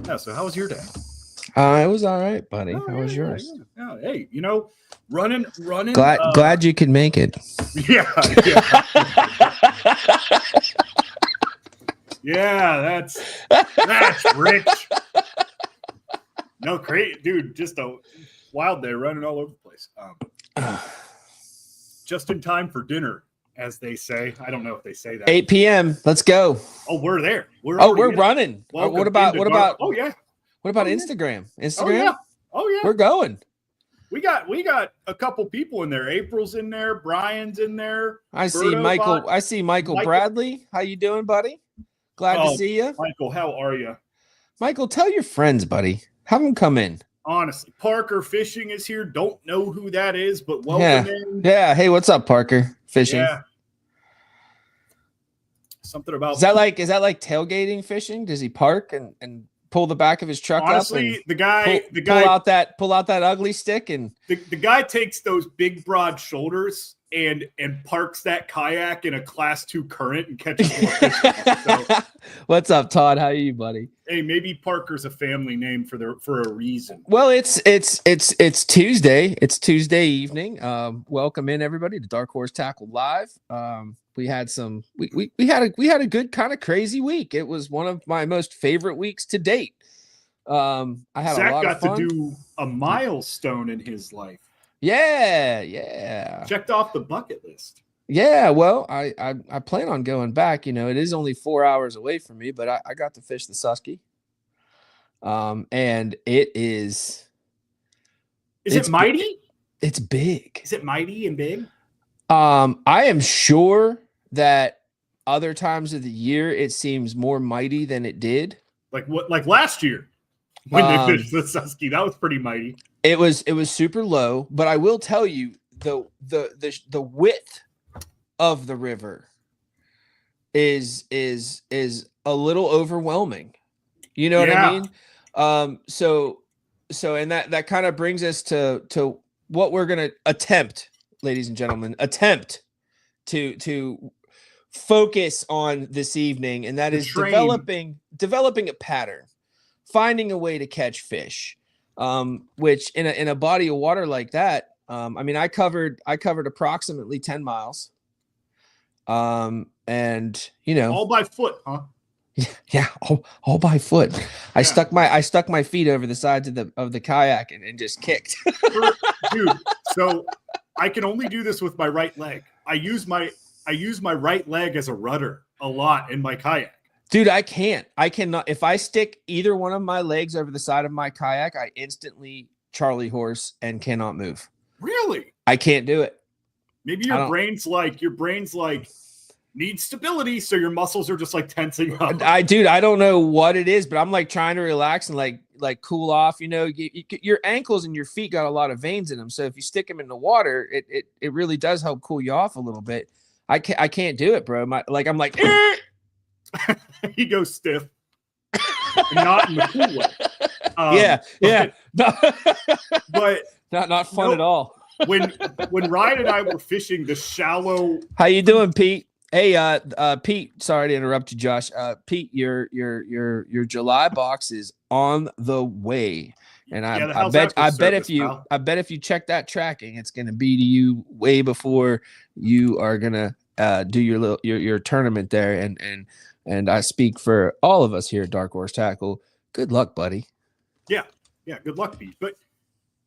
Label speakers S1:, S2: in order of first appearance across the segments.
S1: Yeah. So how was your day?
S2: It was all right, buddy.
S1: Oh,
S2: How was yours?
S1: Yeah. Hey, running.
S2: Glad you could make it.
S1: Yeah. Yeah, that's rich. No, great, dude. Just a wild day, running all over the place. Just in time for dinner, as they say. I don't know if they say that.
S2: 8 p.m. Let's go.
S1: Oh, we're there. We're
S2: running. What about?
S1: Oh yeah.
S2: What about Instagram?
S1: Oh yeah.
S2: We're going.
S1: We got a couple people in there. April's in there. Brian's in there.
S2: I see Michael Bradley. How you doing, buddy? Glad to see you.
S1: Michael, how are you?
S2: Michael, tell your friends, buddy. Have them come in.
S1: Honestly, Parker Fishing is here. Don't know who that is, but welcome in.
S2: Yeah. Hey, what's up, Parker Fishing? Yeah.
S1: Something about
S2: is that like tailgating fishing? Does he park and pull the back of his truck up?
S1: The guy
S2: pull out that ugly stick and
S1: the guy takes those big broad shoulders and parks that kayak in a class 2 current and catches more fish. So,
S2: what's up, Todd? How are you, buddy?
S1: Hey, maybe Parker's a family name for a reason.
S2: Well, it's Tuesday. It's Tuesday evening. Welcome in everybody to Dark Horse Tackle Live. We had a good kind of crazy week. It was one of my most favorite weeks to date. I had
S1: Zach
S2: a lot of fun.
S1: got to do a milestone in his life.
S2: Yeah.
S1: Checked off the bucket list.
S2: Yeah, well, I plan on going back. It is only 4 hours away from me, but I got to fish the Susky. And it is.
S1: Is it mighty?
S2: It's big.
S1: Is it mighty and big?
S2: I am sure that other times of the year it seems more mighty than it did.
S1: Like last year when they fished the Susky, that was pretty mighty.
S2: It was super low, but I will tell you the width of the river is a little overwhelming. You know what I mean? So and that kind of brings us to what we're gonna attempt, ladies and gentlemen, to focus on this evening, and that is developing a pattern, finding a way to catch fish. Which in a body of water like that, I covered approximately 10 miles. And
S1: all by foot, huh?
S2: Yeah, all by foot. Yeah. I stuck my feet over the sides of the kayak and just kicked.
S1: Dude, so I can only do this with my right leg. I use my right leg as a rudder a lot in my kayak.
S2: Dude, I cannot. If I stick either one of my legs over the side of my kayak, I instantly Charlie horse and cannot move.
S1: Really?
S2: I can't do it.
S1: Maybe your brain's like needs stability, so your muscles are just like tensing up.
S2: I don't know what it is, but I'm like trying to relax and like cool off. Your ankles and your feet got a lot of veins in them, so if you stick them in the water, it really does help cool you off a little bit. I can't do it, bro. I'm like.
S1: He goes stiff, not in the cool way. But
S2: not fun at all.
S1: when Ryan and I were fishing the shallow.
S2: How you doing, Pete? Hey, Pete. Sorry to interrupt you, Josh. Pete, your July box is on the way, and I bet if you check that tracking, it's going to be to you way before you are gonna do your tournament there, and I speak for all of us here at Dark Horse Tackle. Good luck, buddy.
S1: Yeah. Good luck, Pete. But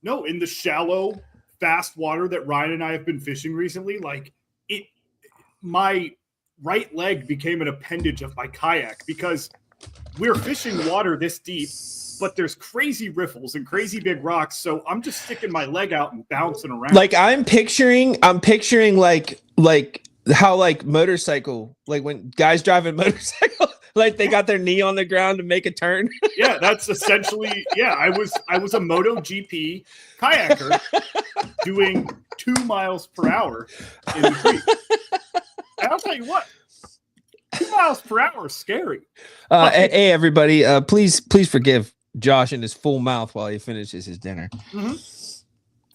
S1: no, in the shallow, fast water that Ryan and I have been fishing recently, my right leg became an appendage of my kayak because we're fishing water this deep, but there's crazy riffles and crazy big rocks. So I'm just sticking my leg out and bouncing around.
S2: Like I'm picturing like how motorcycle, like when guys drive a motorcycle, like they got their knee on the ground to make a turn.
S1: Yeah, that's essentially. Yeah, I was a MotoGP kayaker doing 2 miles per hour in the creek. And I'll tell you what, 2 miles per hour is scary.
S2: Hey everybody, please forgive Josh in his full mouth while he finishes his dinner.
S1: Mm-hmm.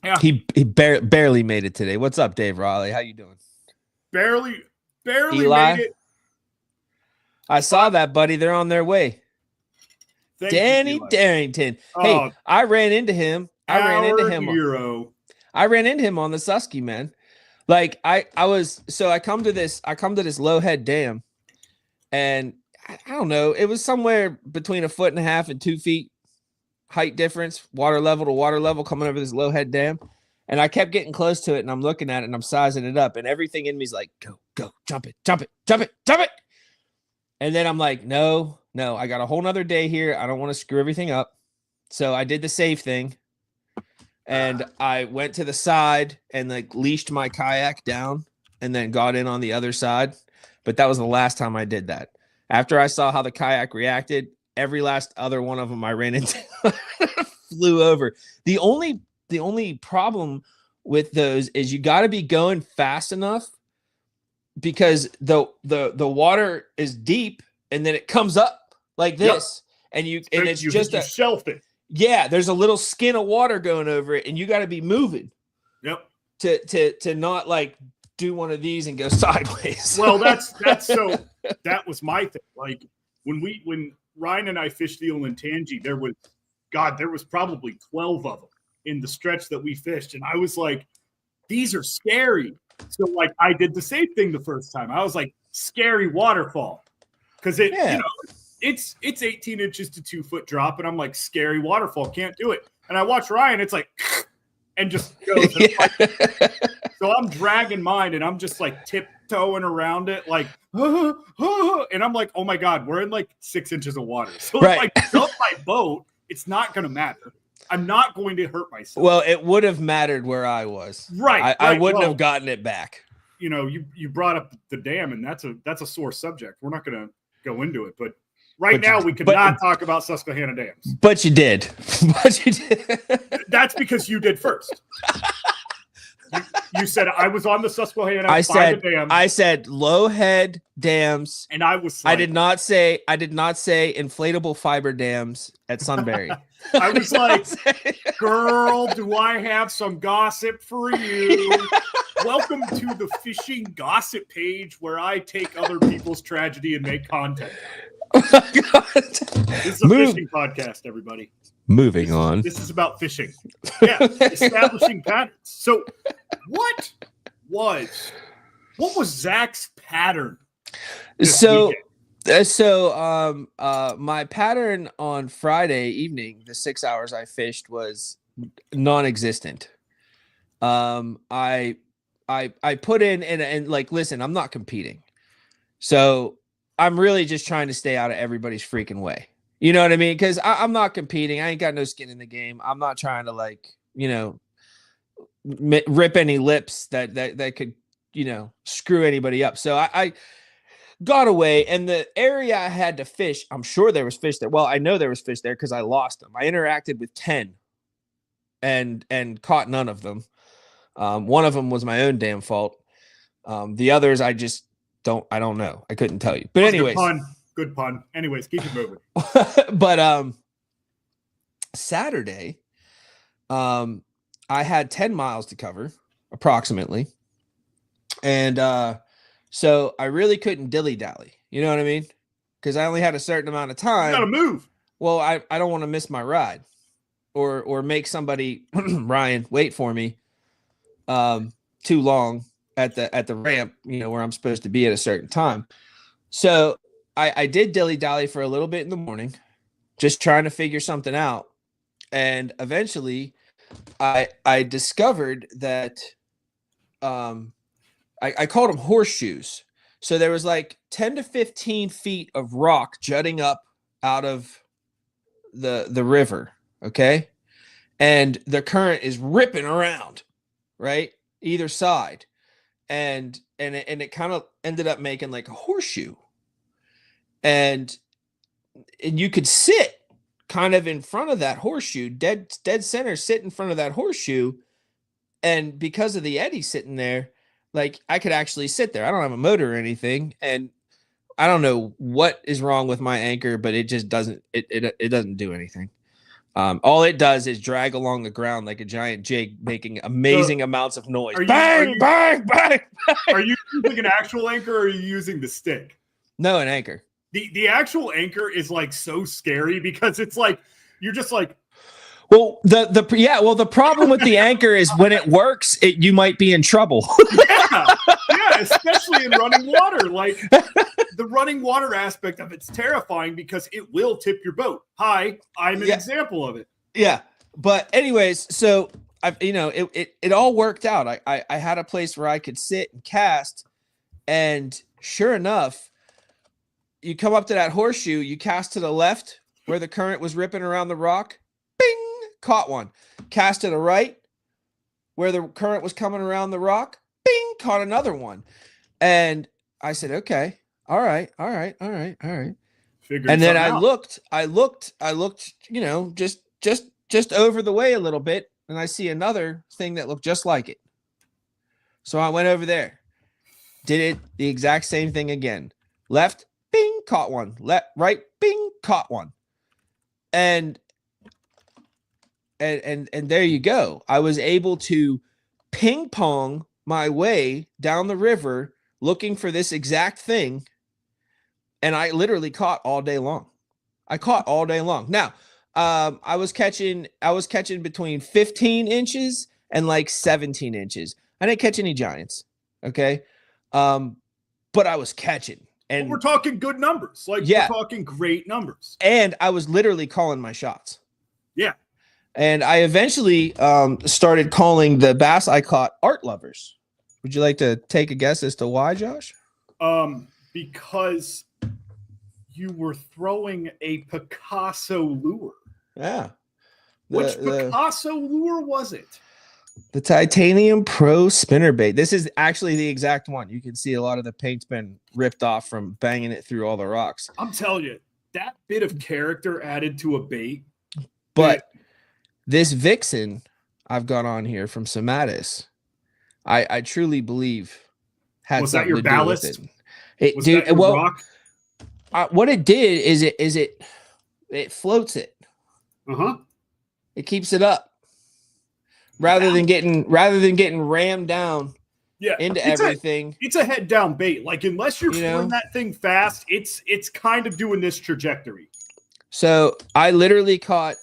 S1: Yeah,
S2: he barely made it today. What's up, Dave Raleigh? How you doing?
S1: Barely
S2: Eli?
S1: made it.
S2: I saw that, buddy. They're on their way. Danny Darrington. Hey, I ran into him.
S1: Hero.
S2: I ran into him on the Susky, man. Like I come to this low head dam, and I don't know, it was somewhere between 1.5 feet and 2 feet height difference, water level to water level, coming over this low head dam. And I kept getting close to it, and I'm looking at it, and I'm sizing it up, and everything in me is like, go, jump it. And then I'm like, no, I got a whole nother day here. I don't want to screw everything up. So I did the safe thing, and I went to the side and like leashed my kayak down and then got in on the other side. But that was the last time I did that. After I saw how the kayak reacted, every last other one of them I ran into flew over. The only problem with those is you got to be going fast enough, because the water is deep and then it comes up like this, and it's just a
S1: shelf it.
S2: Yeah, there's a little skin of water going over it, and you got to be moving.
S1: Yep.
S2: To not like do one of these and go sideways.
S1: Well, that's so that was my thing. Like when Ryan and I fished the Olentangy, there was probably 12 of them in the stretch that we fished, and I was like, these are scary. So like I did the same thing the first time. I was like, scary waterfall, because it's 18 inches to 2 foot drop, and I'm like, scary waterfall, can't do it. And I watch Ryan, it's like, and just goes. So I'm dragging mine, and I'm just like tiptoeing around it, like, and I'm like, oh my god, we're in like 6 inches of water. So if I dump my boat, it's not going to matter. I'm not going to hurt myself.
S2: Well, it would have mattered where I was.
S1: Right.
S2: I wouldn't have gotten it back.
S1: You know, you brought up the dam, and that's a sore subject. We're not going to go into it, but now we cannot talk about Susquehanna dams.
S2: But you did.
S1: That's because you did first. You said I was on the Susquehanna. I
S2: said low head dams,
S1: and I was. Like,
S2: I did not say inflatable fiber dams at Sunbury.
S1: I was like, girl, do I have some gossip for you? Welcome to the fishing gossip page, where I take other people's tragedy and make content.
S2: Oh my God.
S1: This is a fishing podcast, everybody.
S2: Moving on.
S1: This is about fishing. Yeah, establishing patterns. So what was Zach's pattern?
S2: So my pattern on Friday evening, the 6 hours I fished, was non-existent. I put in and like, listen, I'm not competing. So I'm really just trying to stay out of everybody's freaking way. You know what I mean? Because I'm not competing. I ain't got no skin in the game. I'm not trying to, like, rip any lips that could, screw anybody up. So I got away, and the area I had to fish, I'm sure there was fish there. Well, I know there was fish there because I lost them. I interacted with 10 and caught none of them. One of them was my own damn fault. The others, I don't know. I couldn't tell you. But anyways.
S1: Good pun. Anyways, keep it moving.
S2: But Saturday, I had 10 miles to cover, approximately. And so I really couldn't dilly-dally. You know what I mean? Because I only had a certain amount of time.
S1: You gotta move.
S2: Well, I don't want to miss my ride or make somebody, Ryan, wait for me too long at the ramp, where I'm supposed to be at a certain time. So I did dilly-dally for a little bit in the morning, just trying to figure something out. And eventually I discovered that I called them horseshoes. So there was like 10 to 15 feet of rock jutting up out of the river, okay? And the current is ripping around, right? Either side. And it kind of ended up making like a horseshoe. And you could sit kind of in front of that horseshoe, dead center, sit in front of that horseshoe. And because of the eddy sitting there, like, I could actually sit there. I don't have a motor or anything. And I don't know what is wrong with my anchor, but it just doesn't, it doesn't do anything. All it does is drag along the ground like a giant jig, making amazing amounts of noise. Bang, bang, bang, bang.
S1: Are you using an actual anchor, or are you using the stick?
S2: No, an anchor.
S1: The actual anchor is like so scary because it's like you're just like.
S2: Well, the problem with the anchor is when it works, you might be in trouble.
S1: yeah, especially in running water. Like the running water aspect of it's terrifying because it will tip your boat. Hi, I'm an example of it.
S2: Yeah, but anyways, so it all worked out. I had a place where I could sit and cast, and sure enough, you come up to that horseshoe, you cast to the left where the current was ripping around the rock. Bing. Caught one. Cast to the right where the current was coming around the rock. Bing, caught another one. And I said, okay, all right. And then I looked, just over the way a little bit, and I see another thing that looked just like it. So I went over there, did it the exact same thing again. Left, bing, caught one. Left, right, bing, caught one. And there you go. I was able to ping pong my way down the river looking for this exact thing. And I literally caught all day long. Now, I was catching between 15 inches and like 17 inches. I didn't catch any giants. Okay. But I was catching. And
S1: we're talking good numbers. We're talking great numbers.
S2: And I was literally calling my shots.
S1: Yeah.
S2: And I eventually started calling the bass I caught art lovers. Would you like to take a guess as to why, Josh?
S1: Because you were throwing a Picasso lure.
S2: Yeah.
S1: Which Picasso lure was it?
S2: The Titanium Pro spinnerbait. This is actually the exact one. You can see a lot of the paint's been ripped off from banging it through all the rocks.
S1: I'm telling you, that bit of character added to a bait.
S2: But this Vixen I've got on here from Somatis, I truly believe had
S1: was
S2: something
S1: that your
S2: to
S1: ballast?
S2: do with it. Was that your rock? What it did is it floats it. It keeps it up rather than getting rammed down into everything.
S1: It's a head down bait. Like unless you're throwing that thing fast, it's kind of doing this trajectory.
S2: So I literally caught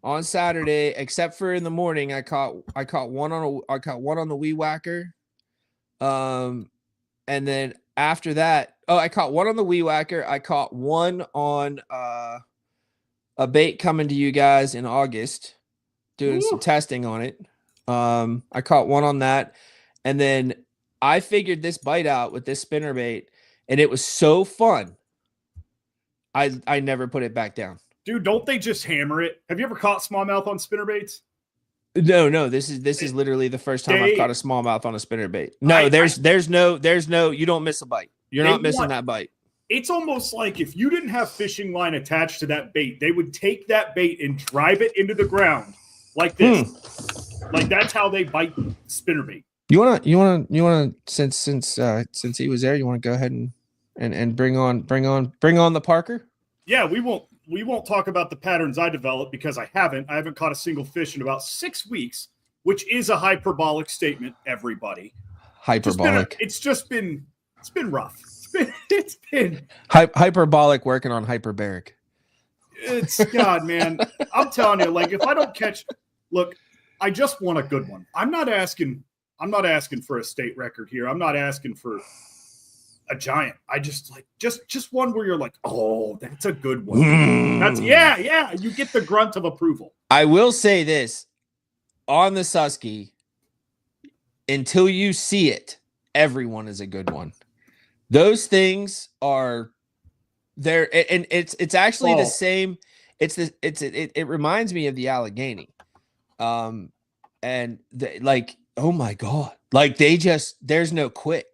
S2: on Saturday, except for in the morning, I caught one on the weed whacker. And then after that, I caught one on the weed whacker. I caught one on a bait coming to you guys in August, doing some testing on it. I caught one on that, and then I figured this bite out with this spinner bait, and it was so fun. I never put it back down.
S1: Dude, don't they just hammer it? Have you ever caught smallmouth on spinnerbaits?
S2: No. This is literally the first time I've caught a smallmouth on a spinnerbait. No, there's no. You don't miss a bite. You're not missing that bite.
S1: It's almost like if you didn't have fishing line attached to that bait, they would take that bait and drive it into the ground like this. Like that's how they bite spinnerbait. You
S2: wanna since he was there, you want to go ahead and bring on the Parker?
S1: Yeah, we won't talk about the patterns I developed because I haven't caught a single fish in about 6 weeks, which is a hyperbolic statement, everybody.
S2: Hyperbolic.
S1: It's been rough. It's been
S2: hyperbolic working on hyperbaric.
S1: It's God, man. I'm telling you, like if I don't catch, look, I just want a good one. I'm not asking for a state record here. I'm not asking for a giant. I just one where you're like, oh, that's a good one. That's yeah. You get the grunt of approval.
S2: I will say this on the Susky, until you see it, everyone is a good one. Those things are there, and it's actually the same. It reminds me of the Allegheny, and oh my God, like there's no quit.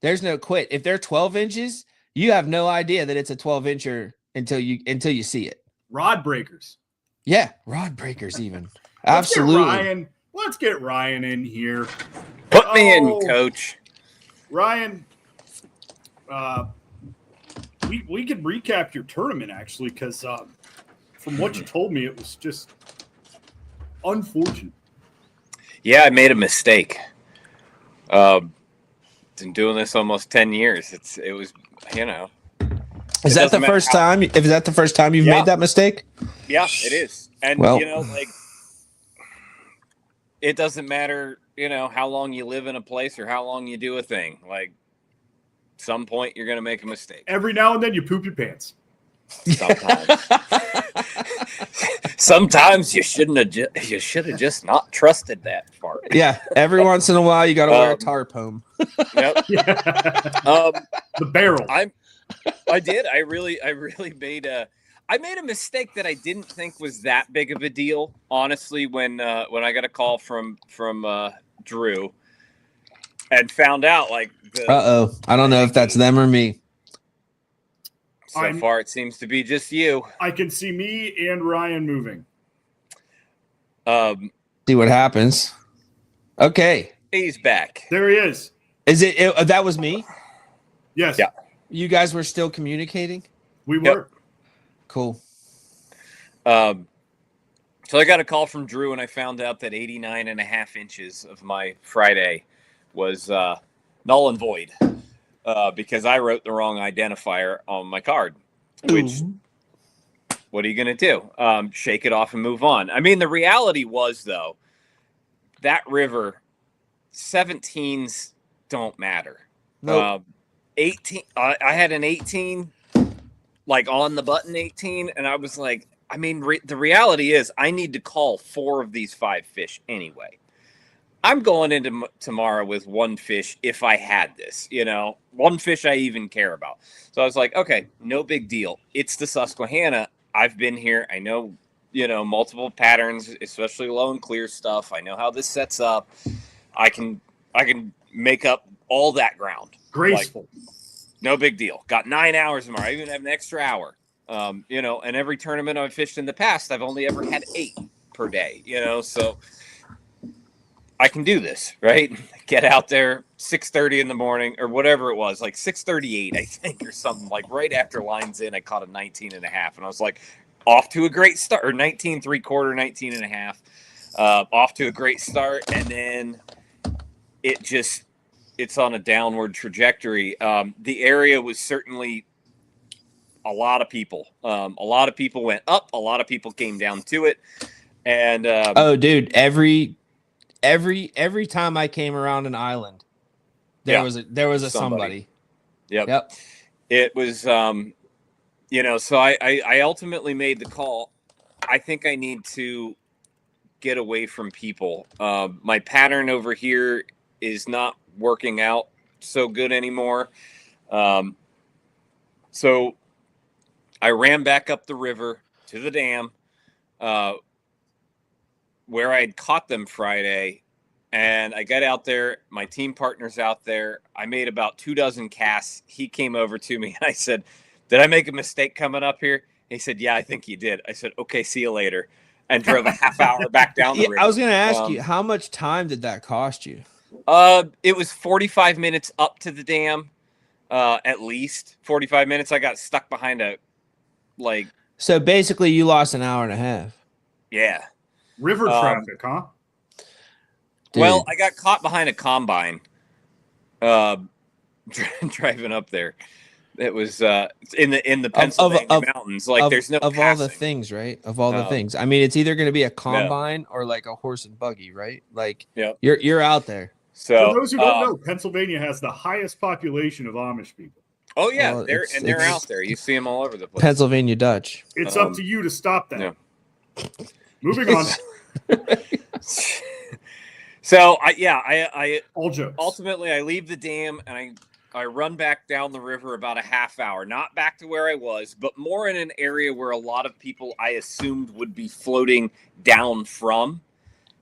S2: There's no quit. If they're 12 inches, you have no idea that it's a 12-incher until you see it.
S1: Rod breakers.
S2: Yeah, rod breakers even. Absolutely.
S1: Let's get Ryan in here.
S3: Put me in, Coach.
S1: Ryan, we could recap your tournament actually, because from what you told me, it was just unfortunate.
S3: Yeah, I made a mistake. Been doing this almost 10 years. It was
S2: Is that the first time? Is that the first time you've made that mistake?
S3: Yeah, it is. And like, it doesn't matter, how long you live in a place or how long you do a thing. Like, some point you're going to make a mistake.
S1: Every now and then you poop your pants.
S3: Sometimes. Sometimes you should have just not trusted that part.
S2: Yeah, every once in a while you got to wear a tarp home.
S3: Yep.
S1: The barrel.
S3: I did. I really made a mistake that I didn't think was that big of a deal. Honestly, when I got a call from Drew and found out like,
S2: I don't know if that's them or me.
S3: So far, it seems to be just you.
S1: I can see me and Ryan moving.
S2: See what happens. Okay.
S3: He's back.
S1: There he is.
S2: Is it that was me?
S1: Yes.
S3: Yeah.
S2: You guys were still communicating?
S1: We were.
S3: Yep.
S2: Cool.
S3: So I got a call from Drew, and I found out that 89.5 inches of my Friday was null and void. Because I wrote the wrong identifier on my card, which, what are you going to do? Shake it off and move on. I mean, the reality was, though, that river, 17s don't matter.
S2: Nope.
S3: 18, I had an 18, like on the button 18, and I was like, I mean, the reality is I need to call 4 of these 5 fish anyway. I'm going into tomorrow with 1 fish if I had this, 1 fish I even care about. So I was like, okay, no big deal. It's the Susquehanna. I've been here. I know, multiple patterns, especially low and clear stuff. I know how this sets up. I can make up all that ground.
S1: Graceful.
S3: Like, no big deal. Got 9 hours tomorrow. I even have an extra hour. And every tournament I've fished in the past, I've only ever had 8 per day, so I can do this, right? Get out there 6:30 in the morning or whatever it was, like 6:38, I think, or something. Like right after lines in, I caught a 19.5, and I was like, off to a great start, or 19 3/4, 19.5, off to a great start, and then it's on a downward trajectory. The area was certainly a lot of people. A lot of people went up, a lot of people came down to it, and
S2: dude, every time I came around an island, there was a somebody.
S3: Yep. It was, so I ultimately made the call. I think I need to get away from people. My pattern over here is not working out so good anymore. So I ran back up the river to the dam, where I had caught them Friday, and I got out there. My team partner's out there. I made about 2 dozen casts. He came over to me, and I said, did I make a mistake coming up here? He said, yeah, I think you did. I said, okay, see you later, and drove a half hour back down the river.
S2: I was going to ask you, how much time did that cost you?
S3: It was 45 minutes up to the dam, at least 45 minutes. I got stuck behind
S2: So basically you lost an hour and a half.
S3: Yeah.
S1: River traffic, huh?
S2: Dude.
S3: Well, I got caught behind a combine, driving up there. It was in the Pennsylvania mountains. Like there's no
S2: of
S3: passing.
S2: all the things, right? Of all the things. I mean, it's either going to be a combine or like a horse and buggy, right? Like you're out there.
S3: So
S1: for those who don't know, Pennsylvania has the highest population of Amish people.
S3: Oh yeah, they're out there. You see them all over the place.
S2: Pennsylvania Dutch.
S1: It's up to you to stop that. Yeah. Moving on.
S3: So I
S1: all jokes.
S3: Ultimately I leave the dam and I run back down the river about a half hour, not back to where I was, but more in an area where a lot of people I assumed would be floating down from.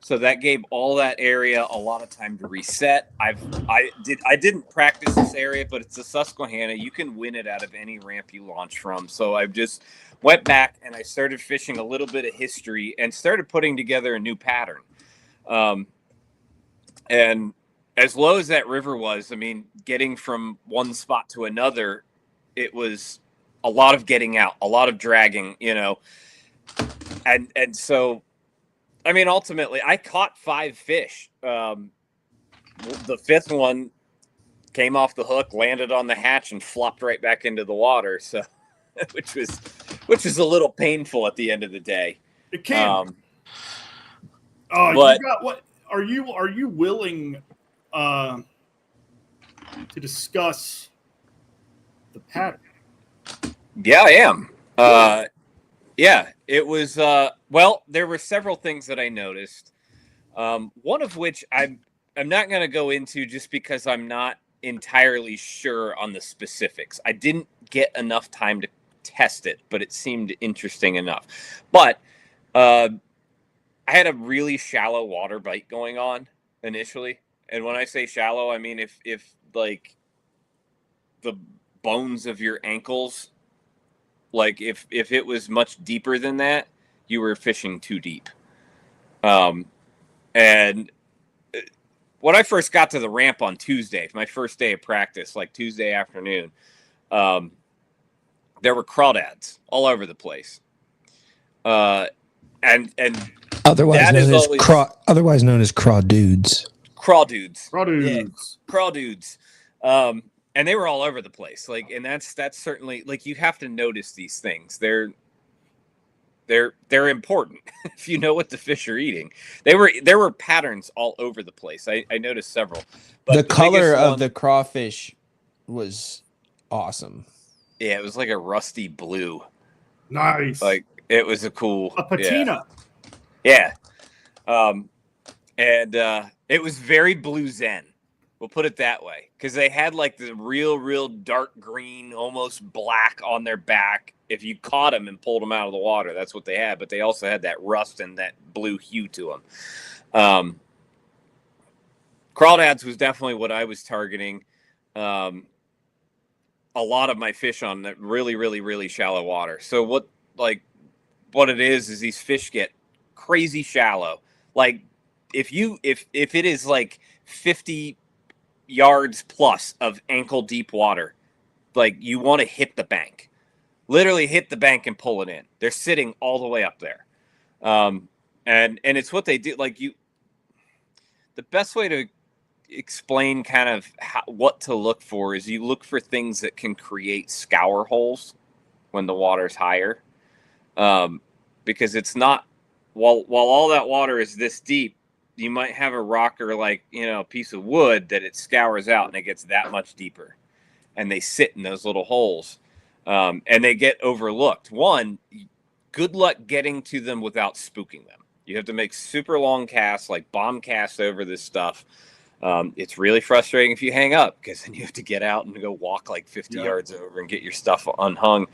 S3: So that gave all that area a lot of time to reset. I didn't practice this area, but it's the Susquehanna. You can win it out of any ramp you launch from. So I just went back and I started fishing a little bit of history and started putting together a new pattern. And as low as that river was, I mean, getting from one spot to another, it was a lot of getting out, a lot of dragging, and so, I mean, ultimately I caught 5 fish. The 5th one came off the hook, landed on the hatch and flopped right back into the water. So which was a little painful at the end of the day.
S1: It can.
S3: But
S1: you got what? Are you willing to discuss the pattern?
S3: Yeah, I am. Yeah, it was. Well, there were several things that I noticed. One of which I'm not going to go into just because I'm not entirely sure on the specifics. I didn't get enough time to test it, but it seemed interesting enough. But I had a really shallow water bite going on initially, and when I say shallow, I mean if like the bones of your ankles, like if it was much deeper than that, you were fishing too deep. And when I first got to the ramp on Tuesday, my first day of practice, like Tuesday afternoon, there were crawdads all over the place. And
S4: otherwise known as crawdudes.
S3: Crawdudes. And they were all over the place. Like, and that's certainly, like, you have to notice these things. They're important if you know what the fish are eating. There were patterns all over the place. I noticed several.
S2: But the color of the crawfish was awesome.
S3: Yeah, it was like a rusty blue.
S1: Nice.
S3: Like, it was a
S1: patina.
S3: Yeah. And it was very blue zen. We'll put it that way, because they had like the real dark green, almost black on their back. If you caught them and pulled them out of the water, that's what they had. But they also had that rust and that blue hue to them. Crawdads was definitely what I was targeting. A lot of my fish on that really shallow water. So what it is these fish get crazy shallow. Like if it is like 50 yards plus of ankle deep water, like you want to hit the bank, literally hit the bank and pull it in. They're sitting all the way up there. And it's what they do. Like the best way to explain kind of what to look for is you look for things that can create scour holes when the water's higher. Because it's not, while all that water is this deep, you might have a rock or a piece of wood that it scours out and it gets that much deeper, and they sit in those little holes, and they get overlooked. One, good luck getting to them without spooking them. You have to make super long casts, like bomb casts over this stuff. It's really frustrating if you hang up, because then you have to get out and go walk like 50 yards over and get your stuff unhung.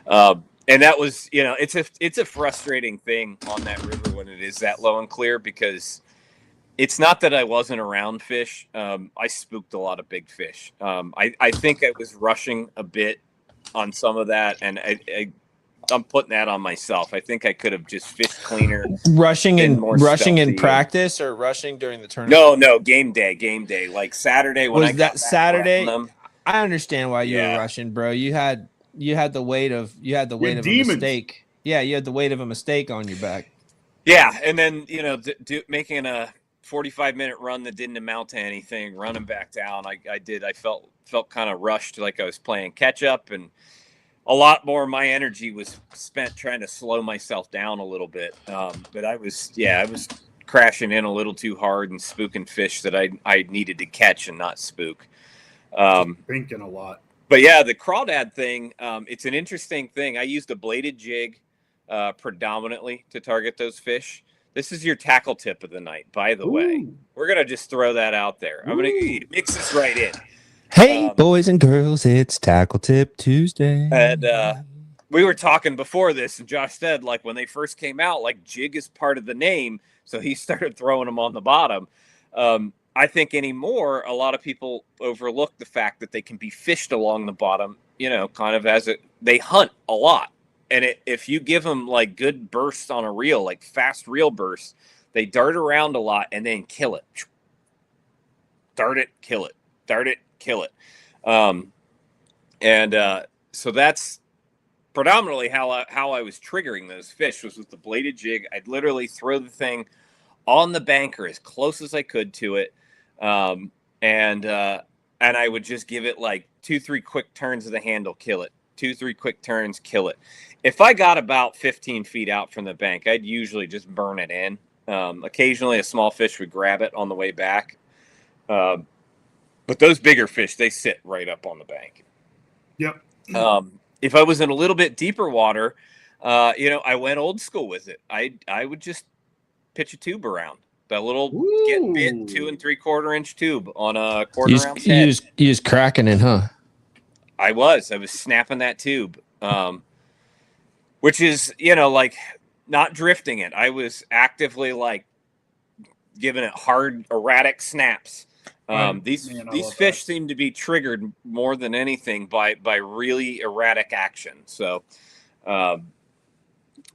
S3: And that was, it's a frustrating thing on that river when it is that low and clear, because it's not that I wasn't around fish. I spooked a lot of big fish. I think I was rushing a bit on some of that, and I'm putting that on myself. I think I could have just fished cleaner.
S2: Rushing in practice, or rushing during the tournament?
S3: No, game day. Like Saturday when
S2: was that Saturday? I understand why you were rushing, bro. You had the weight of a mistake. Yeah, you had the weight of a mistake on your back.
S3: Yeah, and then making a 45-minute run that didn't amount to anything, running back down. I felt kind of rushed, like I was playing catch up, and a lot more of my energy was spent trying to slow myself down a little bit. But I was crashing in a little too hard and spooking fish that I needed to catch and not spook.
S1: Thinking a lot.
S3: But yeah, the crawdad thing, it's an interesting thing. I used a bladed jig predominantly to target those fish. This is your tackle tip of the night, by the way. We're going to just throw that out there. I'm going to mix this right in.
S4: Hey, boys and girls, it's Tackle Tip Tuesday.
S3: And we were talking before this, and Josh said, like, when they first came out, like, jig is part of the name, so he started throwing them on the bottom. I think anymore, a lot of people overlook the fact that they can be fished along the bottom, kind of they hunt a lot. And if you give them like good bursts on a reel, like fast reel bursts, they dart around a lot and then kill it. Dart it, kill it. Dart it, kill it. So that's predominantly how I was triggering those fish, was with the bladed jig. I'd literally throw the thing on the banker as close as I could to it, and I would just give it like 2-3 quick turns of the handle, kill it. 2-3 quick turns, kill it. If I got about 15 feet out from the bank, I'd usually just burn it in. Occasionally a small fish would grab it on the way back. But those bigger fish, they sit right up on the bank.
S1: Yep.
S3: If I was in a little bit deeper water, I went old school with it. I would just pitch a tube around. That little get bit 2 3/4 inch tube on a quarter ounce head.
S2: You was cracking it, huh?
S3: I was snapping that tube, which is, like not drifting it. I was actively like giving it hard, erratic snaps. These fish seem to be triggered more than anything by really erratic action. So,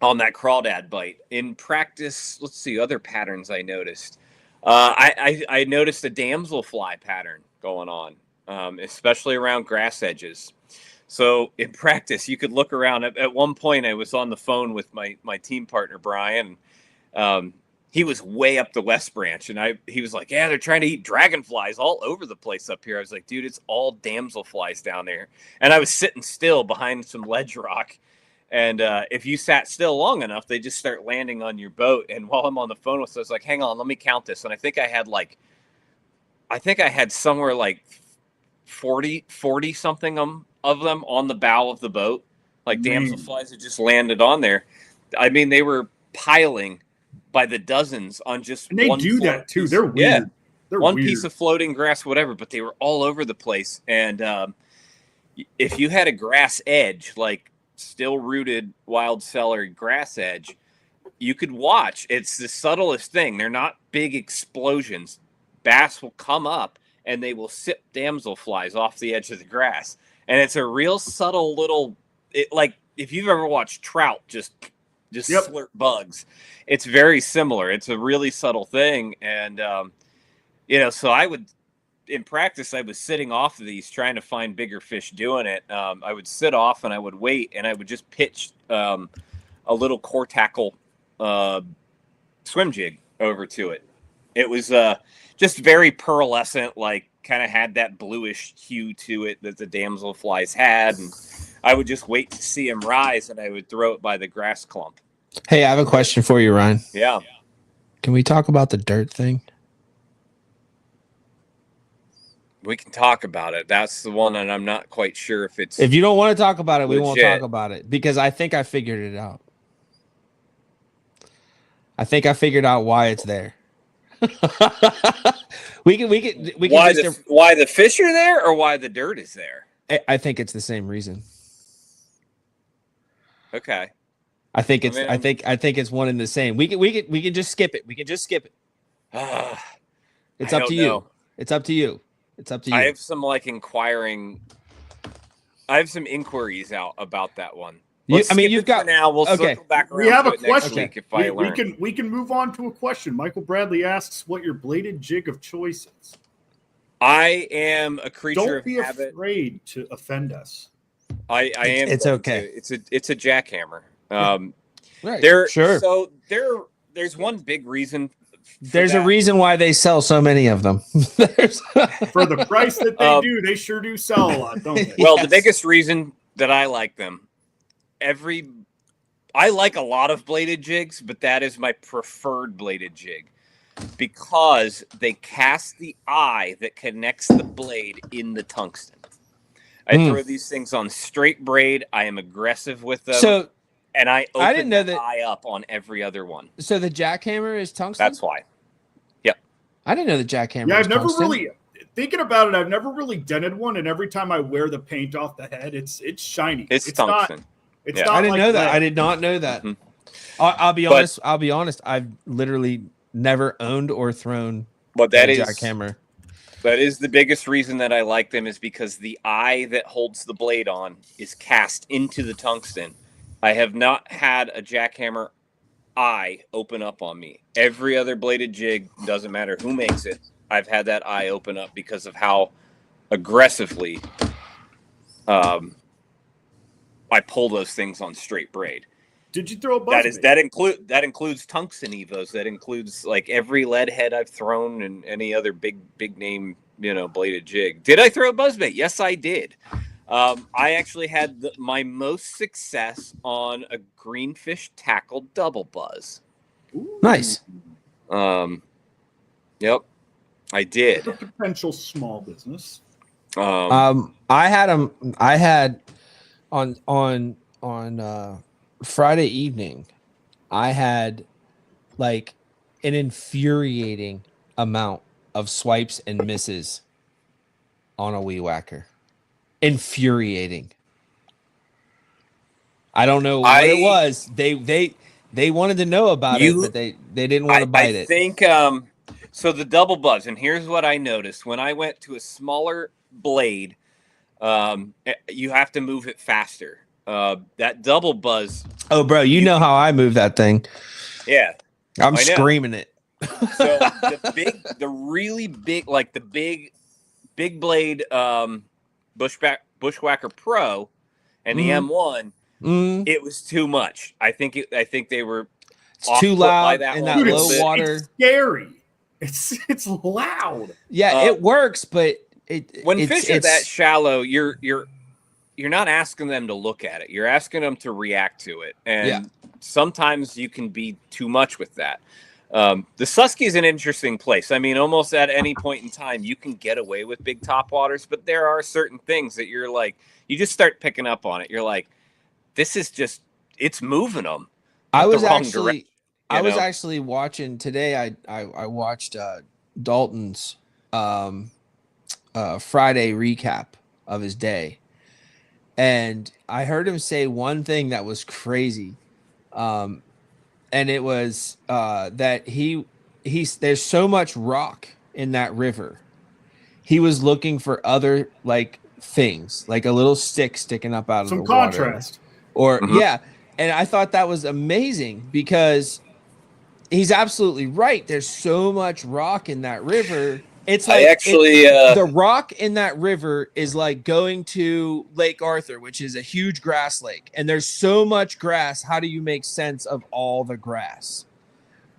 S3: on that crawdad bite in practice, let's see other patterns I noticed. I noticed a damselfly pattern going on, especially around grass edges. So in practice, you could look around. At one point, I was on the phone with my team partner Brian. He was way up the West Branch, and he was like, "Yeah, they're trying to eat dragonflies all over the place up here." I was like, "Dude, it's all damselflies down there." And I was sitting still behind some ledge rock. And if you sat still long enough, they just start landing on your boat. And while I'm on the phone with them, I was like, hang on, let me count this. And I think I had somewhere like 40 something of them on the bow of the boat. Like damselflies had just landed on there. I mean, they were piling by the dozens on just
S1: and they
S3: one
S1: do that too. They're weird.
S3: Yeah.
S1: They're
S3: one
S1: weird.
S3: piece of floating grass, whatever, but they were all over the place. And if you had a grass edge, like still rooted wild celery grass edge, you could watch. It's the subtlest thing. They're not big explosions. Bass will come up and they will sip damselflies off the edge of the grass. And it's a real subtle little, like if you've ever watched trout just slurp bugs, it's very similar. It's a really subtle thing. And, so I would, in practice, I was sitting off of these trying to find bigger fish doing it. I would sit off and I would wait and I would just pitch a little core tackle swim jig over to it. It was just very pearlescent, like kind of had that bluish hue to it that the damselflies had. And I would just wait to see him rise and I would throw it by the grass clump.
S2: Hey, I have a question for you, Ryan.
S3: Yeah.
S2: Can we talk about the dirt thing?
S3: We can talk about it. That's the one that I'm not quite sure if it's.
S2: If you don't want to talk about it,
S3: legit.
S2: We won't talk about it because I think I figured it out. I think I figured out why it's there. we can.
S3: Why the fish are there, or why the dirt is there?
S2: I think it's the same reason.
S3: Okay.
S2: I think it's. I think it's one and the same. We can just skip it. We can just skip it. It's up to you. It's up to you. It's up to you.
S3: I have some inquiries out about that one.
S2: You've got
S3: now. We'll circle back around.
S1: We have a
S3: to it
S1: question.
S3: Next week if I learn.
S1: We can move on to a question. Michael Bradley asks what your bladed jig of choice is.
S3: I am a creature
S1: of habit. Don't be afraid to offend us.
S3: I am.
S2: It's okay.
S3: It's a jackhammer.
S2: Right. Sure.
S3: So there's one big reason.
S2: There's a reason why they sell so many of them.
S1: For the price that they do, they sure do sell a lot, don't they?
S3: Well, the biggest reason that I like them, I like a lot of bladed jigs, but that is my preferred bladed jig because they cast the eye that connects the blade in the tungsten. I throw these things on straight braid. I am aggressive with them. And I didn't know that eye up on every other one.
S2: So the jackhammer is tungsten?
S3: That's why. Yep.
S2: I didn't know the jackhammer
S1: was
S2: I've never
S1: tungsten. Really, thinking about it, I've never really dented one, and every time I wear the paint off the head, it's shiny.
S3: It's tungsten.
S1: It's not
S2: I didn't
S1: like
S2: know that.
S1: lead.
S2: I did not know that. Mm-hmm. I'll be honest. I've literally never owned or thrown a jackhammer.
S3: That is the biggest reason that I like them is because the eye that holds the blade on is cast into the tungsten. I have not had a jackhammer eye open up on me. Every other bladed jig, doesn't matter who makes it, I've had that eye open up because of how aggressively I pull those things on straight braid.
S1: Did you throw a buzzbait?
S3: That includes tungsten evos. That includes like every lead head I've thrown and any other big name, bladed jig. Did I throw a buzzbait? Yes, I did. I actually had my most success on a greenfish tackle double buzz.
S1: Ooh.
S2: Nice.
S3: Yep, I did.
S1: It's a potential small business.
S2: I had on Friday evening, I had like an infuriating amount of swipes and misses on a weed whacker. Infuriating. I don't know what it was. They wanted to know about it, but they didn't want to bite it.
S3: I think so the double buzz, and here's what I noticed when I went to a smaller blade, you have to move it faster. That double buzz.
S2: Oh, bro, you know how I move that thing.
S3: Yeah.
S2: I'm screaming it.
S3: So the really big, like the big blade Bushwhacker Pro and the M1, it was too much. I think they were
S2: too loud in that low water.
S1: It's scary. It's loud.
S2: Yeah, it works, but
S3: when fish are that shallow, you're not asking them to look at it. You're asking them to react to it, and sometimes you can be too much with that. The Susky is an interesting place. I mean, almost at any point in time, you can get away with big topwaters, but there are certain things that you're like, you just start picking up on it. You're like, this is just, it's moving them.
S2: I was actually watching today. I watched Dalton's Friday recap of his day, and I heard him say one thing that was crazy. And it was that there's so much rock in that river. He was looking for other like things, like a little stick sticking up out of the water.
S1: Some contrast.
S2: Or yeah. And I thought that was amazing because he's absolutely right. There's so much rock in that river. It's like the rock in that river is like going to Lake Arthur, which is a huge grass lake, and there's so much grass. How do you make sense of all the grass?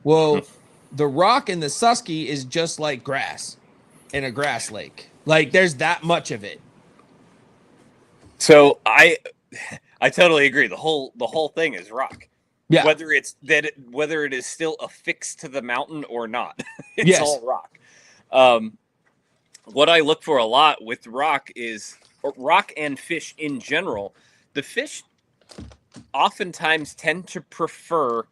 S2: Well, the rock in the Susky is just like grass in a grass lake. Like there's that much of it.
S3: So I totally agree. The whole thing is rock. Yeah. Whether it is still affixed to the mountain or not, it's all rock. What I look for a lot with rock is rock and fish in general. The fish oftentimes tend to prefer,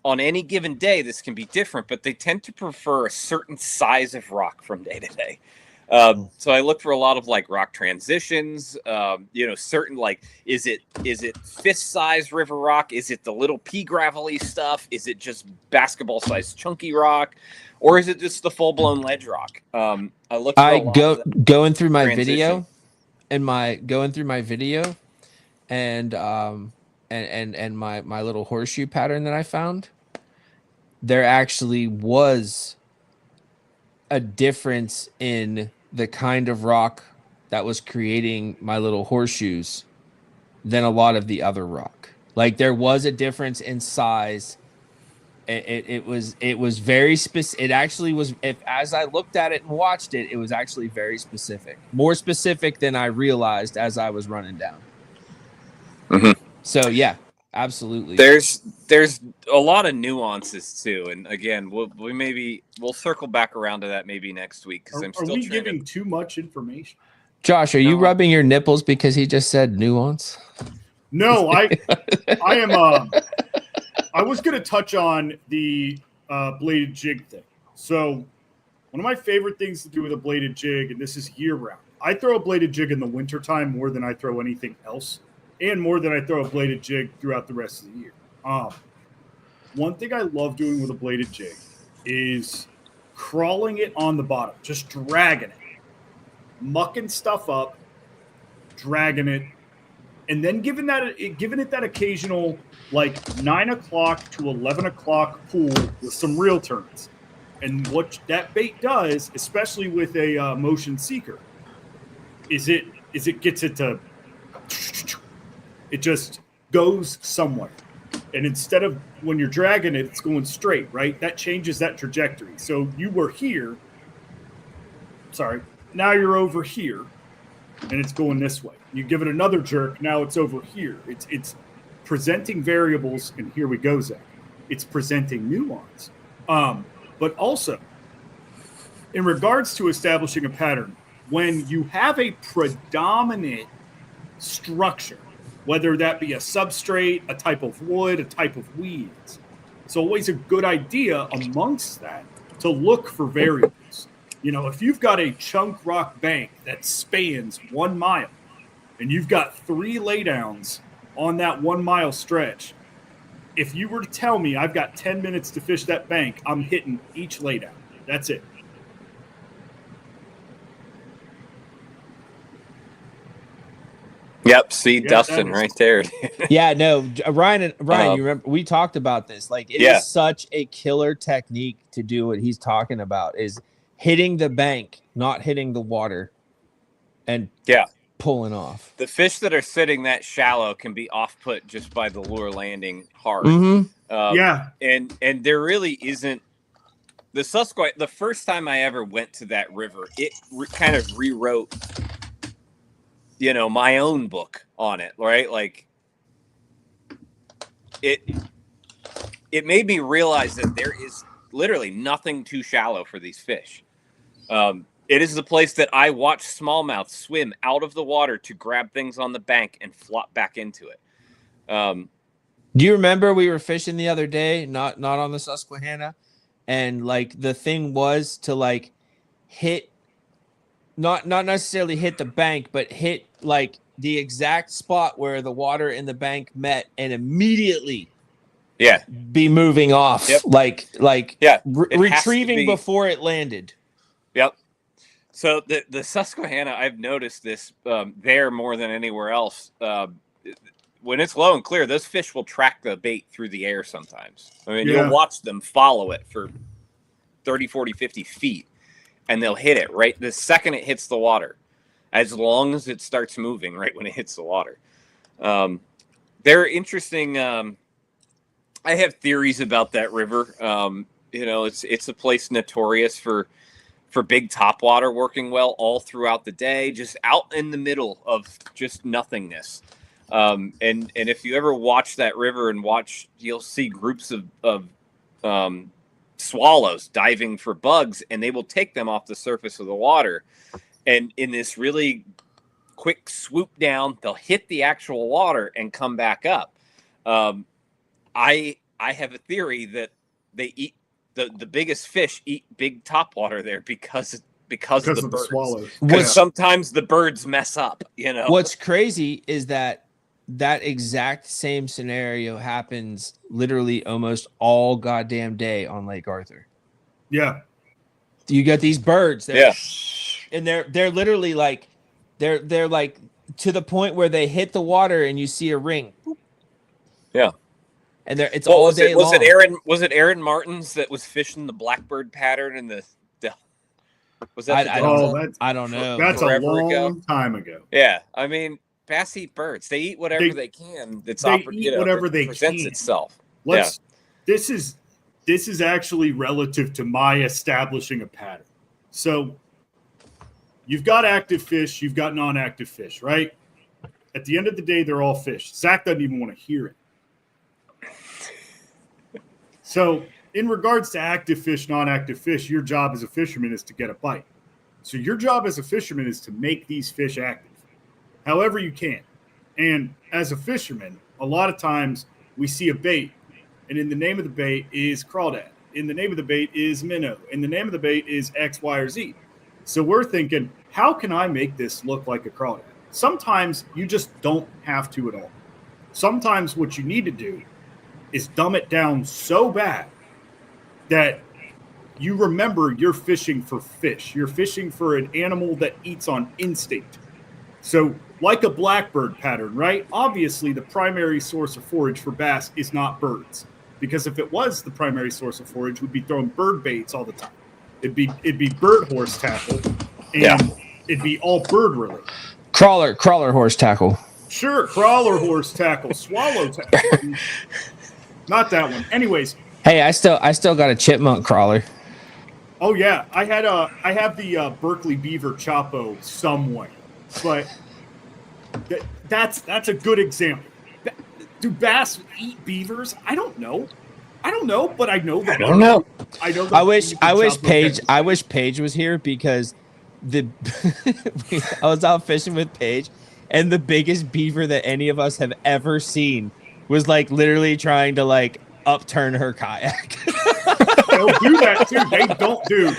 S3: on any given day, this can be different, but they tend to prefer a certain size of rock from day to day. So I look for a lot of like rock transitions, certain like, is it fist size river rock? Is it the little pea gravelly stuff? Is it just basketball sized chunky rock? Or is it just the full blown ledge rock? I look for
S2: going through my video and my little horseshoe pattern that I found. There actually was a difference in the kind of rock that was creating my little horseshoes than a lot of the other rock. Like there was a difference in size. It was very specific. It actually was, as I looked at it and watched it, it was actually very specific, more specific than I realized as I was running down. So yeah, absolutely.
S3: There's a lot of nuances too, and again, we'll circle back around to that maybe next week because I'm still
S1: giving too much information.
S2: Josh, are you rubbing your nipples because he just said nuance?
S1: No, I am. I was going to touch on the bladed jig thing. So one of my favorite things to do with a bladed jig, and this is year round, I throw a bladed jig in the wintertime more than I throw anything else, and more than I throw a bladed jig throughout the rest of the year. One thing I love doing with a bladed jig is crawling it on the bottom, just dragging it, mucking stuff up, dragging it, and then giving it that occasional like 9 o'clock to 11 o'clock pull with some real turns. And what that bait does, especially with a motion seeker, is it gets it to, it just goes somewhere. And instead of when you're dragging it, it's going straight, right? That changes that trajectory. So you were here. Sorry. Now you're over here. and it's going this way. You give it another jerk, now it's over here. It's presenting variables, and here we go, Zach. It's presenting nuance. But also, in regards to establishing a pattern, when you have a predominant structure, whether that be a substrate, a type of wood, a type of weeds, it's always a good idea amongst that to look for variables. You know, if you've got a chunk rock bank that spans 1 mile and you've got 3 laydowns on that 1 mile stretch, if you were to tell me I've got 10 minutes to fish that bank, I'm hitting each laydown. That's it.
S3: Yep, see Dustin right there.
S2: Yeah, no, Ryan, you remember we talked about this. Like, it is such a killer technique to do what he's talking about, is hitting the bank, not hitting the water, and pulling off.
S3: The fish that are sitting that shallow can be off-put just by the lure landing hard. And there really isn't the Susquehanna. The first time I ever went to that river, it kind of rewrote, you know, my own book on it, right? Like, it made me realize that there is literally nothing too shallow for these fish. It is the place that I watch smallmouth swim out of the water to grab things on the bank and flop back into it.
S2: Do you remember we were fishing the other day, not on the Susquehanna, and like the thing was to like hit, not necessarily hit the bank, but hit like the exact spot where the water and the bank met, and immediately be moving off, retrieving before it landed.
S3: Yep. So the Susquehanna, I've noticed this there more than anywhere else. When it's low and clear, those fish will track the bait through the air sometimes. I mean, you'll watch them follow it for 30, 40, 50 feet, and they'll hit it right the second it hits the water, as long as it starts moving right when it hits the water. They're interesting. I have theories about that river. You know, it's a place notorious for big topwater working well all throughout the day, just out in the middle of just nothingness. And if you ever watch that river and you'll see groups of swallows diving for bugs, and they will take them off the surface of the water. And in this really quick swoop down, they'll hit the actual water and come back up. I have a theory that they eat the biggest fish eat big topwater there because of the birds. The swallows. Because sometimes the birds mess up, you know.
S2: What's crazy is that exact same scenario happens literally almost all goddamn day on Lake Arthur.
S1: Yeah.
S2: You got these birds and they're literally like they're like to the point where they hit the water and you see a ring.
S3: Yeah.
S2: And it's all day long.
S3: Was it Aaron Martins that was fishing the blackbird pattern in the was that
S2: I don't know.
S1: That's a long time ago.
S3: Yeah. I mean, bass eat birds. They eat whatever they can.
S1: Whatever they
S3: presents
S1: can.
S3: itself.
S1: This is actually relative to my establishing a pattern. So you've got active fish, you've got non-active fish, right? At the end of the day, they're all fish. Zach doesn't even want to hear it. So in regards to active fish, non-active fish, your job as a fisherman is to get a bite. So your job as a fisherman is to make these fish active however you can. And as a fisherman, a lot of times we see a bait, and in the name of the bait is crawdad. In the name of the bait is minnow. In the name of the bait is X, Y, or Z. So we're thinking, how can I make this look like a crawdad? Sometimes you just don't have to at all. Sometimes what you need to do is dumb it down so bad that you remember you're fishing for fish. You're fishing for an animal that eats on instinct. So like a blackbird pattern, right? Obviously, the primary source of forage for bass is not birds, because if it was the primary source of forage, we'd be throwing bird baits all the time. It'd be bird horse tackle, and it'd be all bird related.
S2: Crawler horse tackle.
S1: Sure, crawler horse tackle, swallow tackle. Not that one. Anyways.
S2: Hey, I still got a chipmunk crawler.
S1: Oh yeah, I have the Berkeley Beaver Chapo somewhere. But that's a good example. Do bass eat beavers? I don't know, but I know
S3: I don't know.
S2: I wish Paige was here because I was out fishing with Paige, and the biggest beaver that any of us have ever seen was like literally trying to like upturn her kayak.
S1: They'll do that too. They don't, dude.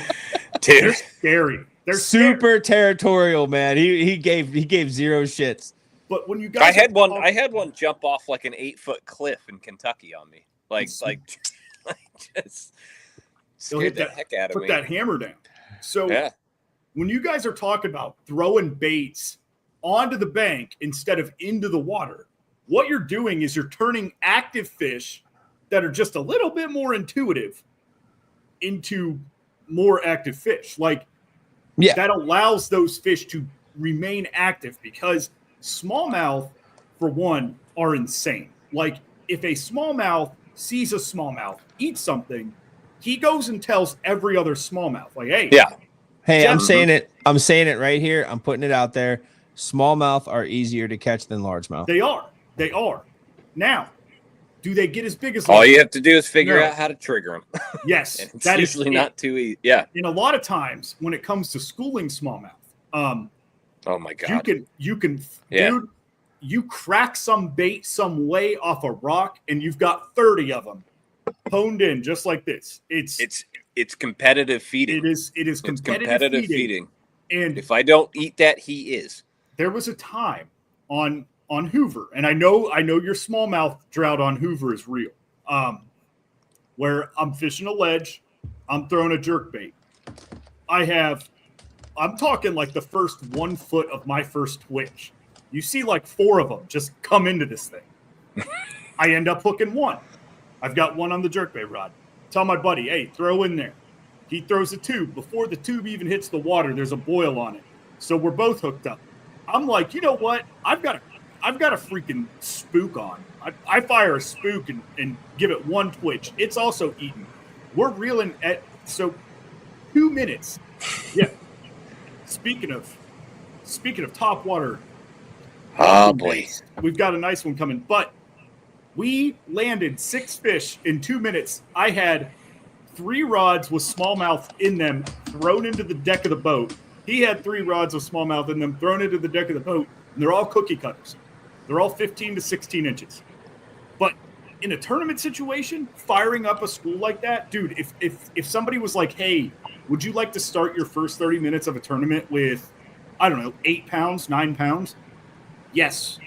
S1: They're scary. They're
S2: super territorial, man. He gave zero shits.
S1: But when you guys,
S3: I had one jump off like an 8-foot cliff in Kentucky on me, just scared the heck out of me.
S1: Put that hammer down. So when you guys are talking about throwing baits onto the bank instead of into the water, what you're doing is you're turning active fish that are just a little bit more intuitive into more active fish. That allows those fish to remain active, because smallmouth, for one, are insane. Like, if a smallmouth sees a smallmouth eat something, he goes and tells every other smallmouth, like, hey,
S2: I'm saying it right here. I'm putting it out there. Smallmouth are easier to catch than largemouth.
S1: They are. Now, do they get as big as?
S3: All you have to do is figure out how to trigger them.
S1: Yes,
S3: and it's usually not too easy. Yeah.
S1: And a lot of times when it comes to schooling smallmouth,
S3: oh my God,
S1: you can, dude, you crack some bait some way off a rock, and you've got 30 of them honed in just like this.
S3: It's competitive feeding.
S1: It is competitive feeding. And
S3: if I don't eat that, he is.
S1: There was a time on Hoover, and I know your smallmouth drought on Hoover is real. Where I'm fishing a ledge, I'm throwing a jerk bait. I'm talking like the first 1 foot of my first twitch. You see like 4 of them just come into this thing. I end up hooking one. I've got one on the jerkbait rod. Tell my buddy, hey, throw in there. He throws a tube. Before the tube even hits the water, there's a boil on it. So we're both hooked up. I'm like, you know what? I've got a freaking spook on. I fire a spook and give it one twitch. It's also eaten. We're reeling at 2 minutes. Yeah. Speaking of top water.
S3: Oh boy.
S1: We've got a nice one coming. But we landed 6 fish in 2 minutes. I had 3 rods with smallmouth in them thrown into the deck of the boat. He had 3 rods with smallmouth in them thrown into the deck of the boat, and they're all cookie cutters. They're all 15 to 16 inches. But in a tournament situation, firing up a school like that, dude, if somebody was like, hey, would you like to start your first 30 minutes of a tournament with, I don't know, 8 pounds, 9 pounds? Yes,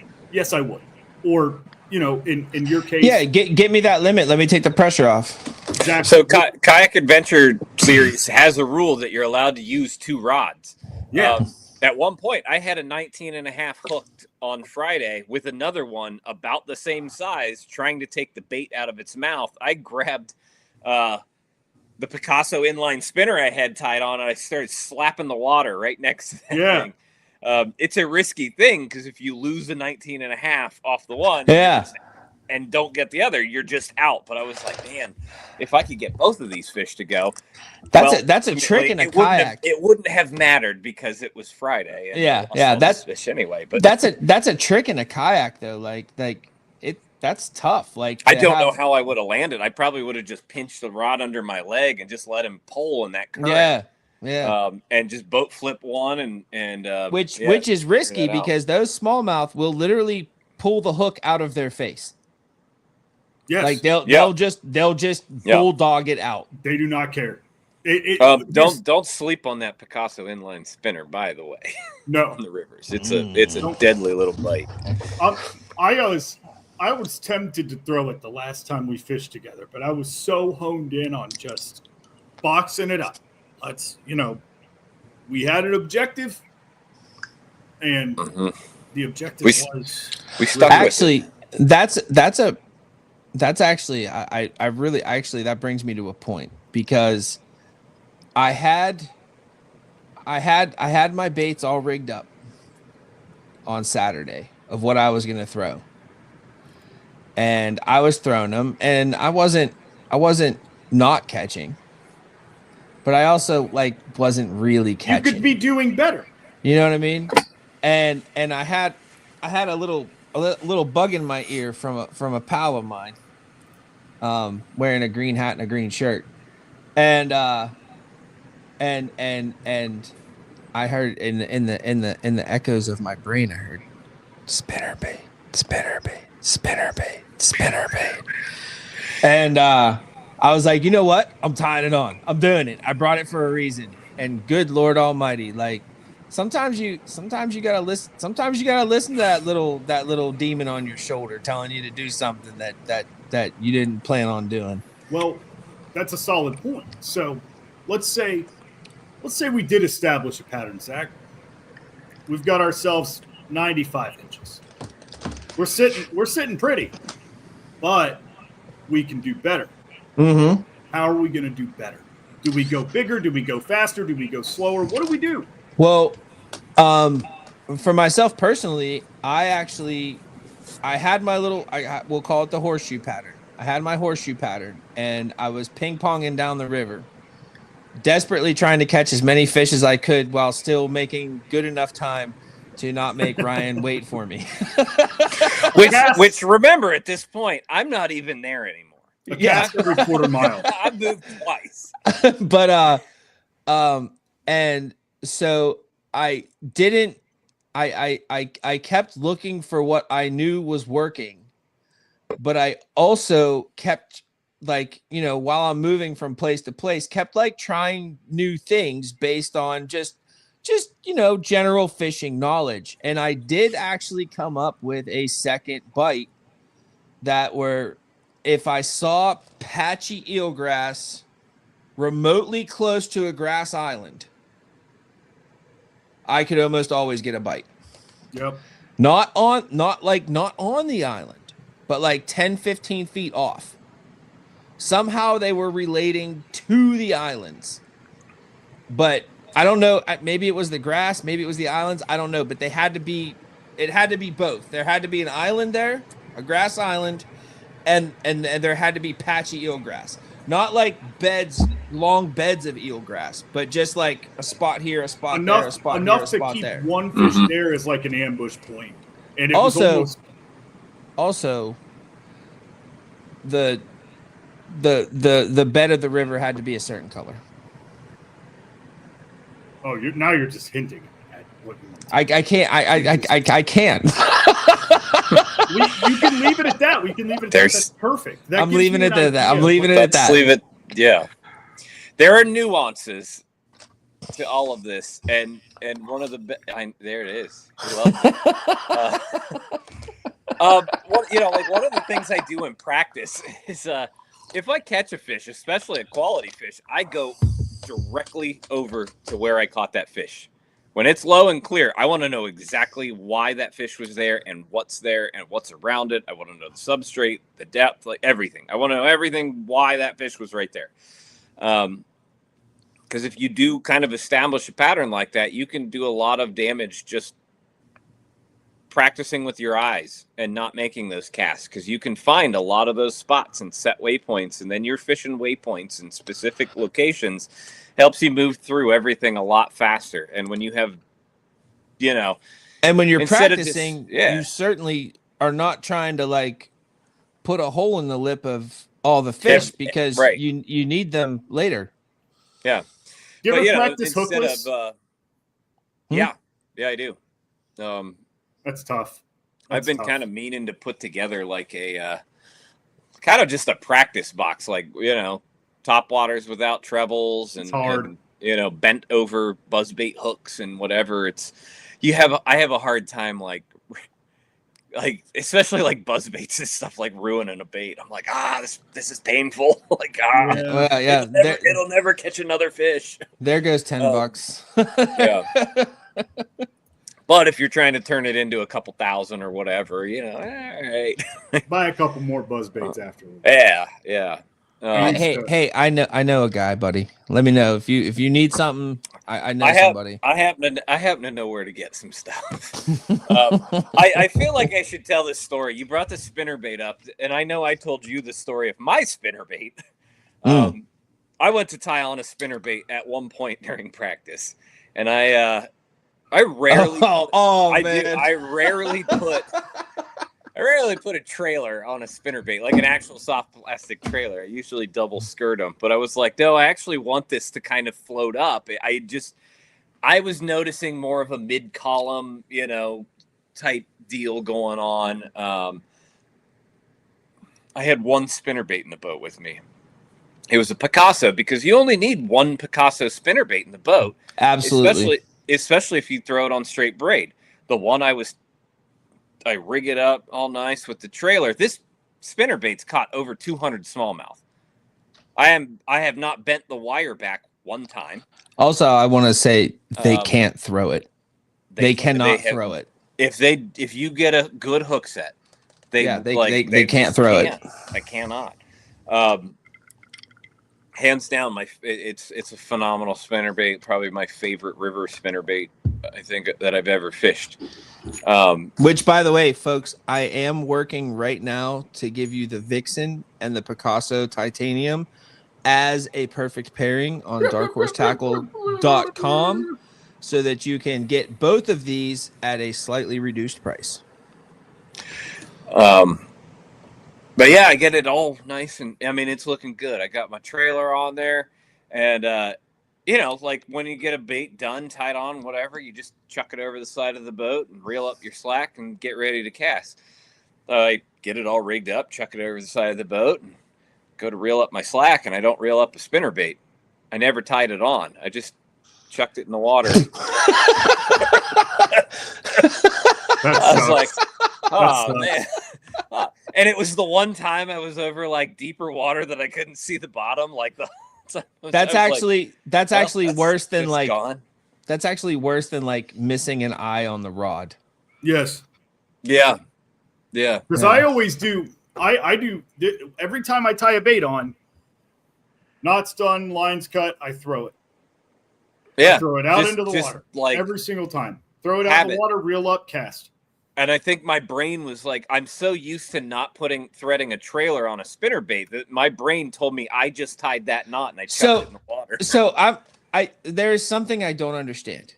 S1: I would. Or, in your case.
S2: Yeah, get me that limit. Let me take the pressure off.
S1: Exactly.
S3: So Kayak Adventure Series has a rule that you're allowed to use 2 rods.
S1: Yeah.
S3: At one point, I had a 19.5 hooked on Friday with another one about the same size, trying to take the bait out of its mouth. I grabbed the Picasso inline spinner I had tied on, and I started slapping the water right next to that thing. It's a risky thing because if you lose the 19.5 off the one, and don't get the other, you're just out. But I was like, man, if I could get both of these fish to go,
S2: that's a trick in a kayak.
S3: It wouldn't have mattered because it was Friday. And
S2: that's
S3: fish anyway. But
S2: that's a trick in a kayak though. That's tough. Like,
S3: I don't know how I would have landed. I probably would have just pinched the rod under my leg and just let him pull in that current.
S2: Yeah.
S3: And just boat flip one and
S2: which is risky because those smallmouth will literally pull the hook out of their face.
S1: Yes.
S2: Like they'll just bulldog it out.
S1: They do not care.
S3: Don't sleep on that Picasso inline spinner, by the way.
S1: No.
S3: On the rivers. It's a deadly little bite.
S1: I was tempted to throw it the last time we fished together, but I was so honed in on just boxing it up. We had an objective, and the objective was
S3: we stuck
S2: actually
S3: with it.
S2: That's actually I really that brings me to a point because I had my baits all rigged up on Saturday of what I was gonna throw, and I was throwing them, and I wasn't not catching. But I also wasn't really catching.
S1: You could be doing better.
S2: You know what I mean? and I had a little bug in my ear from a pal of mine, wearing a green hat and a green shirt, and I heard in the echoes of my brain, I heard spinnerbait, spinnerbait, spinnerbait, spinnerbait, and I was like, you know what? I'm tying it on. I'm doing it. I brought it for a reason. And good Lord Almighty, like sometimes you gotta listen. Sometimes you gotta listen to that little demon on your shoulder telling you to do something that you didn't plan on doing.
S1: Well, that's a solid point. So let's say we did establish a pattern, Zach. We've got ourselves 95 inches. We're sitting pretty, but we can do better.
S2: Mm-hmm.
S1: How are we going to do better? Do we go bigger? Do we go faster? Do we go slower? What do we do?
S2: Well, for myself personally, I had my little, we'll call it the horseshoe pattern. I had my horseshoe pattern, and I was ping-ponging down the river, desperately trying to catch as many fish as I could while still making good enough time to not make Ryan wait for me.
S3: Which remember, at this point, I'm not even there anymore.
S1: Every quarter mile.
S3: I've moved twice.
S2: But and so I didn't. I kept looking for what I knew was working, but I also kept, like, you know, while I'm moving from place to place, kept like trying new things based on just you know, general fishing knowledge. And I did actually come up with a second bite that were, if I saw patchy eelgrass remotely close to a grass island, I could almost always get a bite.
S1: Yep.
S2: Not on the island, but like 10, 15 feet off. Somehow they were relating to the islands. But I don't know. Maybe it was the grass. Maybe it was the islands. I don't know. But it had to be both. There had to be an island there, a grass island, and there had to be patchy eelgrass. Not like long beds of eelgrass, but just like a spot here, a spot there, a spot here, a spot there.
S1: Enough to keep one fish there is like an ambush point. And it
S2: also,
S1: was
S2: also the bed of the river had to be a certain color.
S1: Oh, you're just hinting at what you want.
S2: I can't. I can't.
S1: You can leave it at that. We can leave it at that. That's perfect.
S2: I'm leaving it at that. I'm leaving it at that.
S3: Leave it. Yeah. There are nuances to all of this, and one of the there it is. I love it. One of the things I do in practice is if I catch a fish, especially a quality fish, I go directly over to where I caught that fish. When it's low and clear, I want to know exactly why that fish was there and what's around it. I want to know the substrate, the depth, like everything. I want to know everything, why that fish was right there. Because if you do kind of establish a pattern like that, you can do a lot of damage just practicing with your eyes and not making those casts, because you can find a lot of those spots and set waypoints, and then you're fishing waypoints in specific locations helps you move through everything a lot faster. And when you have, you know,
S2: and when you're practicing, you certainly are not trying to like put a hole in the lip of all the fish, because you need them later.
S3: Yeah.
S1: Do you ever practice hookless?
S3: Yeah, I do.
S1: That's tough.
S3: I've been kind of meaning to put together like a kind of just a practice box, like, you know, top waters without trebles and you know, bent over buzzbait hooks and whatever. I have a hard time like especially like buzzbaits and stuff, like ruining a bait. I'm like, this is painful. Like, it'll never catch another fish.
S2: There goes $10.
S3: Yeah. But if you're trying to turn it into a couple thousand or whatever, you know, all right.
S1: Buy a couple more buzzbaits afterwards.
S3: Yeah.
S2: Hey, I know a guy, buddy. Let me know if you need something. I know somebody.
S3: I happen to know where to get some stuff. I feel like I should tell this story. You brought the spinnerbait up, and I know I told you the story of my spinnerbait. I went to tie on a spinnerbait at one point during practice, and I rarely.
S2: Man.
S3: I rarely put a trailer on a spinnerbait, like an actual soft plastic trailer. I usually double skirt them, but I was like, no, I actually want this to kind of float up. I was noticing more of a mid column, type deal going on. I had one spinnerbait in the boat with me. It was a Picasso, because you only need one Picasso spinnerbait in the boat.
S2: Absolutely.
S3: Especially if you throw it on straight braid. The one I rig it up all nice with the trailer. This spinnerbait's caught over 200 smallmouth. I have not bent the wire back one time.
S2: Also, I want to say they can't throw it. They cannot throw it.
S3: If you get a good hook set, they
S2: can't throw it.
S3: I cannot. Hands down, it's a phenomenal spinnerbait. Probably my favorite river spinnerbait, I think, that I've ever fished.
S2: Which, by the way, folks, I am working right now to give you the Vixen and the Picasso Titanium as a perfect pairing on darkhorsetackle.com, so that you can get both of these at a slightly reduced price.
S3: But yeah, I get it all nice, and I mean, it's looking good. I got my trailer on there, and like when you get a bait done, tied on, whatever, you just chuck it over the side of the boat and reel up your slack and get ready to cast. I get it all rigged up, chuck it over the side of the boat, and go to reel up my slack, and I don't reel up a spinnerbait. I never tied it on. I just chucked it in the water. I was like, oh man. And it was the one time I was over like deeper water that I couldn't see the bottom. Like that's actually
S2: worse than like gone. That's actually worse than like missing an eye on the rod.
S1: Yes.
S3: Yeah. Yeah.
S1: Because I always do. I do every time I tie a bait on. Knots done, lines cut. I throw it.
S3: Yeah.
S1: I throw it out into the water. Like every single time. Throw it out of the water. Reel up. Cast.
S3: And I think my brain was like, I'm so used to not threading a trailer on a spinnerbait that my brain told me I just tied that knot and I chucked it in the water.
S2: So there is something I don't understand.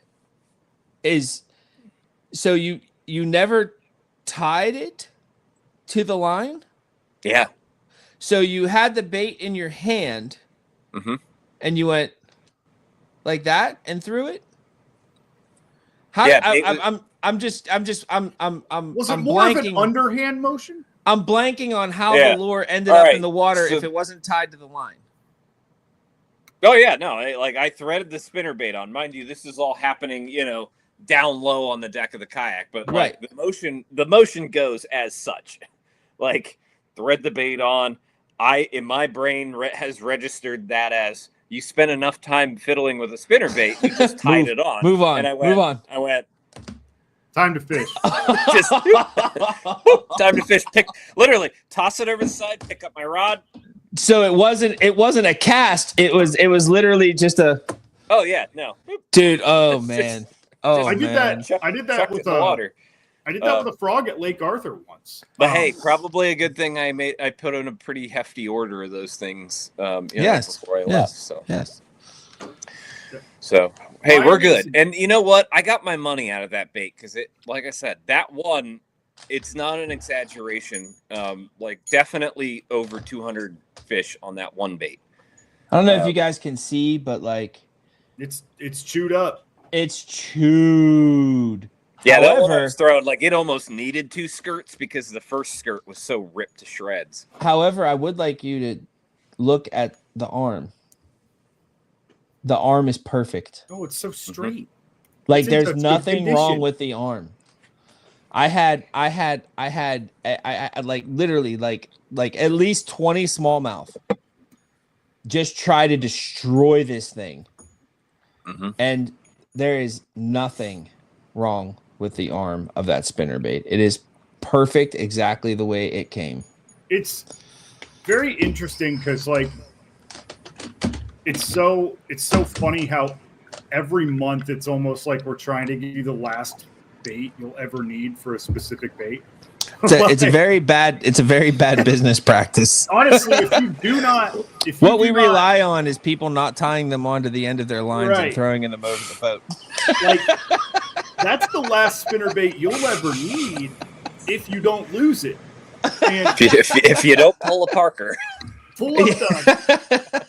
S2: So you never tied it to the line?
S3: Yeah.
S2: So you had the bait in your hand, and you went like that and threw it? How? Yeah, I'm
S1: Was it more of an underhand motion?
S2: I'm blanking on how the lure ended up in the water if it wasn't tied to the line.
S3: Oh yeah, no, I threaded the spinnerbait on. Mind you, this is all happening, down low on the deck of the kayak, but the motion goes as such. Like thread the bait on. In my brain has registered that as you spent enough time fiddling with a spinnerbait, you just tied it on.
S2: Move on.
S3: And I went.
S1: Time to fish.
S3: Just time to fish. Literally toss it over the side, pick up my rod.
S2: So it wasn't a cast. It was literally just a.
S3: Oh yeah, no,
S2: dude. Oh man.
S1: I did that with the water. I did that with a frog at Lake Arthur once.
S3: But hey, probably a good thing I put in a pretty hefty order of those things. Before I left. So
S2: yes.
S3: So hey, we're good. And you know what? I got my money out of that bait because like I said, that one, it's not an exaggeration. Definitely over 200 fish on that one bait.
S2: I don't know if you guys can see, but like,
S1: it's chewed up.
S2: It's chewed.
S3: Yeah, that one I was throwing, like it almost needed 2 skirts because the first skirt was so ripped to shreds.
S2: However, I would like you to look at the arm. The arm is perfect.
S1: Oh, it's so straight.
S2: Like there's nothing wrong with the arm. I had like literally like at least 20 smallmouth just try to destroy this thing. And there is nothing wrong with the arm of that spinnerbait. It is perfect exactly the way it came.
S1: It's very interesting because like it's so funny how every month it's almost like we're trying to give you the last bait you'll ever need for a specific bait.
S2: It's a very bad business practice.
S1: Honestly, what
S2: we rely on is people not tying them onto the end of their lines and throwing in the mode of the boat.
S1: Like that's the last spinnerbait you'll ever need if you don't lose it. And
S3: if you don't pull a Parker.
S1: Pull up the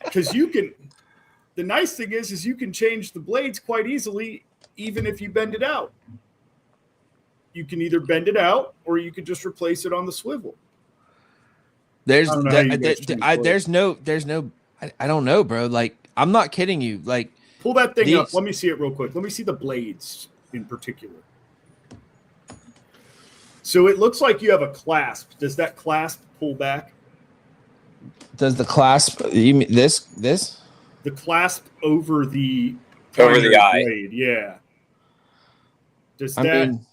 S1: because you can. The nice thing is you can change the blades quite easily, even if you bend it out. You can either bend it out or you could just replace it on the swivel.
S2: There's no I don't know, bro. Like, I'm not kidding you. Like,
S1: pull that thing up. Let me see it real quick. Let me see the blades in particular. So it looks like you have a clasp. Does that clasp pull back?
S2: Does the clasp, you mean this?
S1: The clasp over the
S3: eye.
S1: blade, yeah. Does
S2: I mean,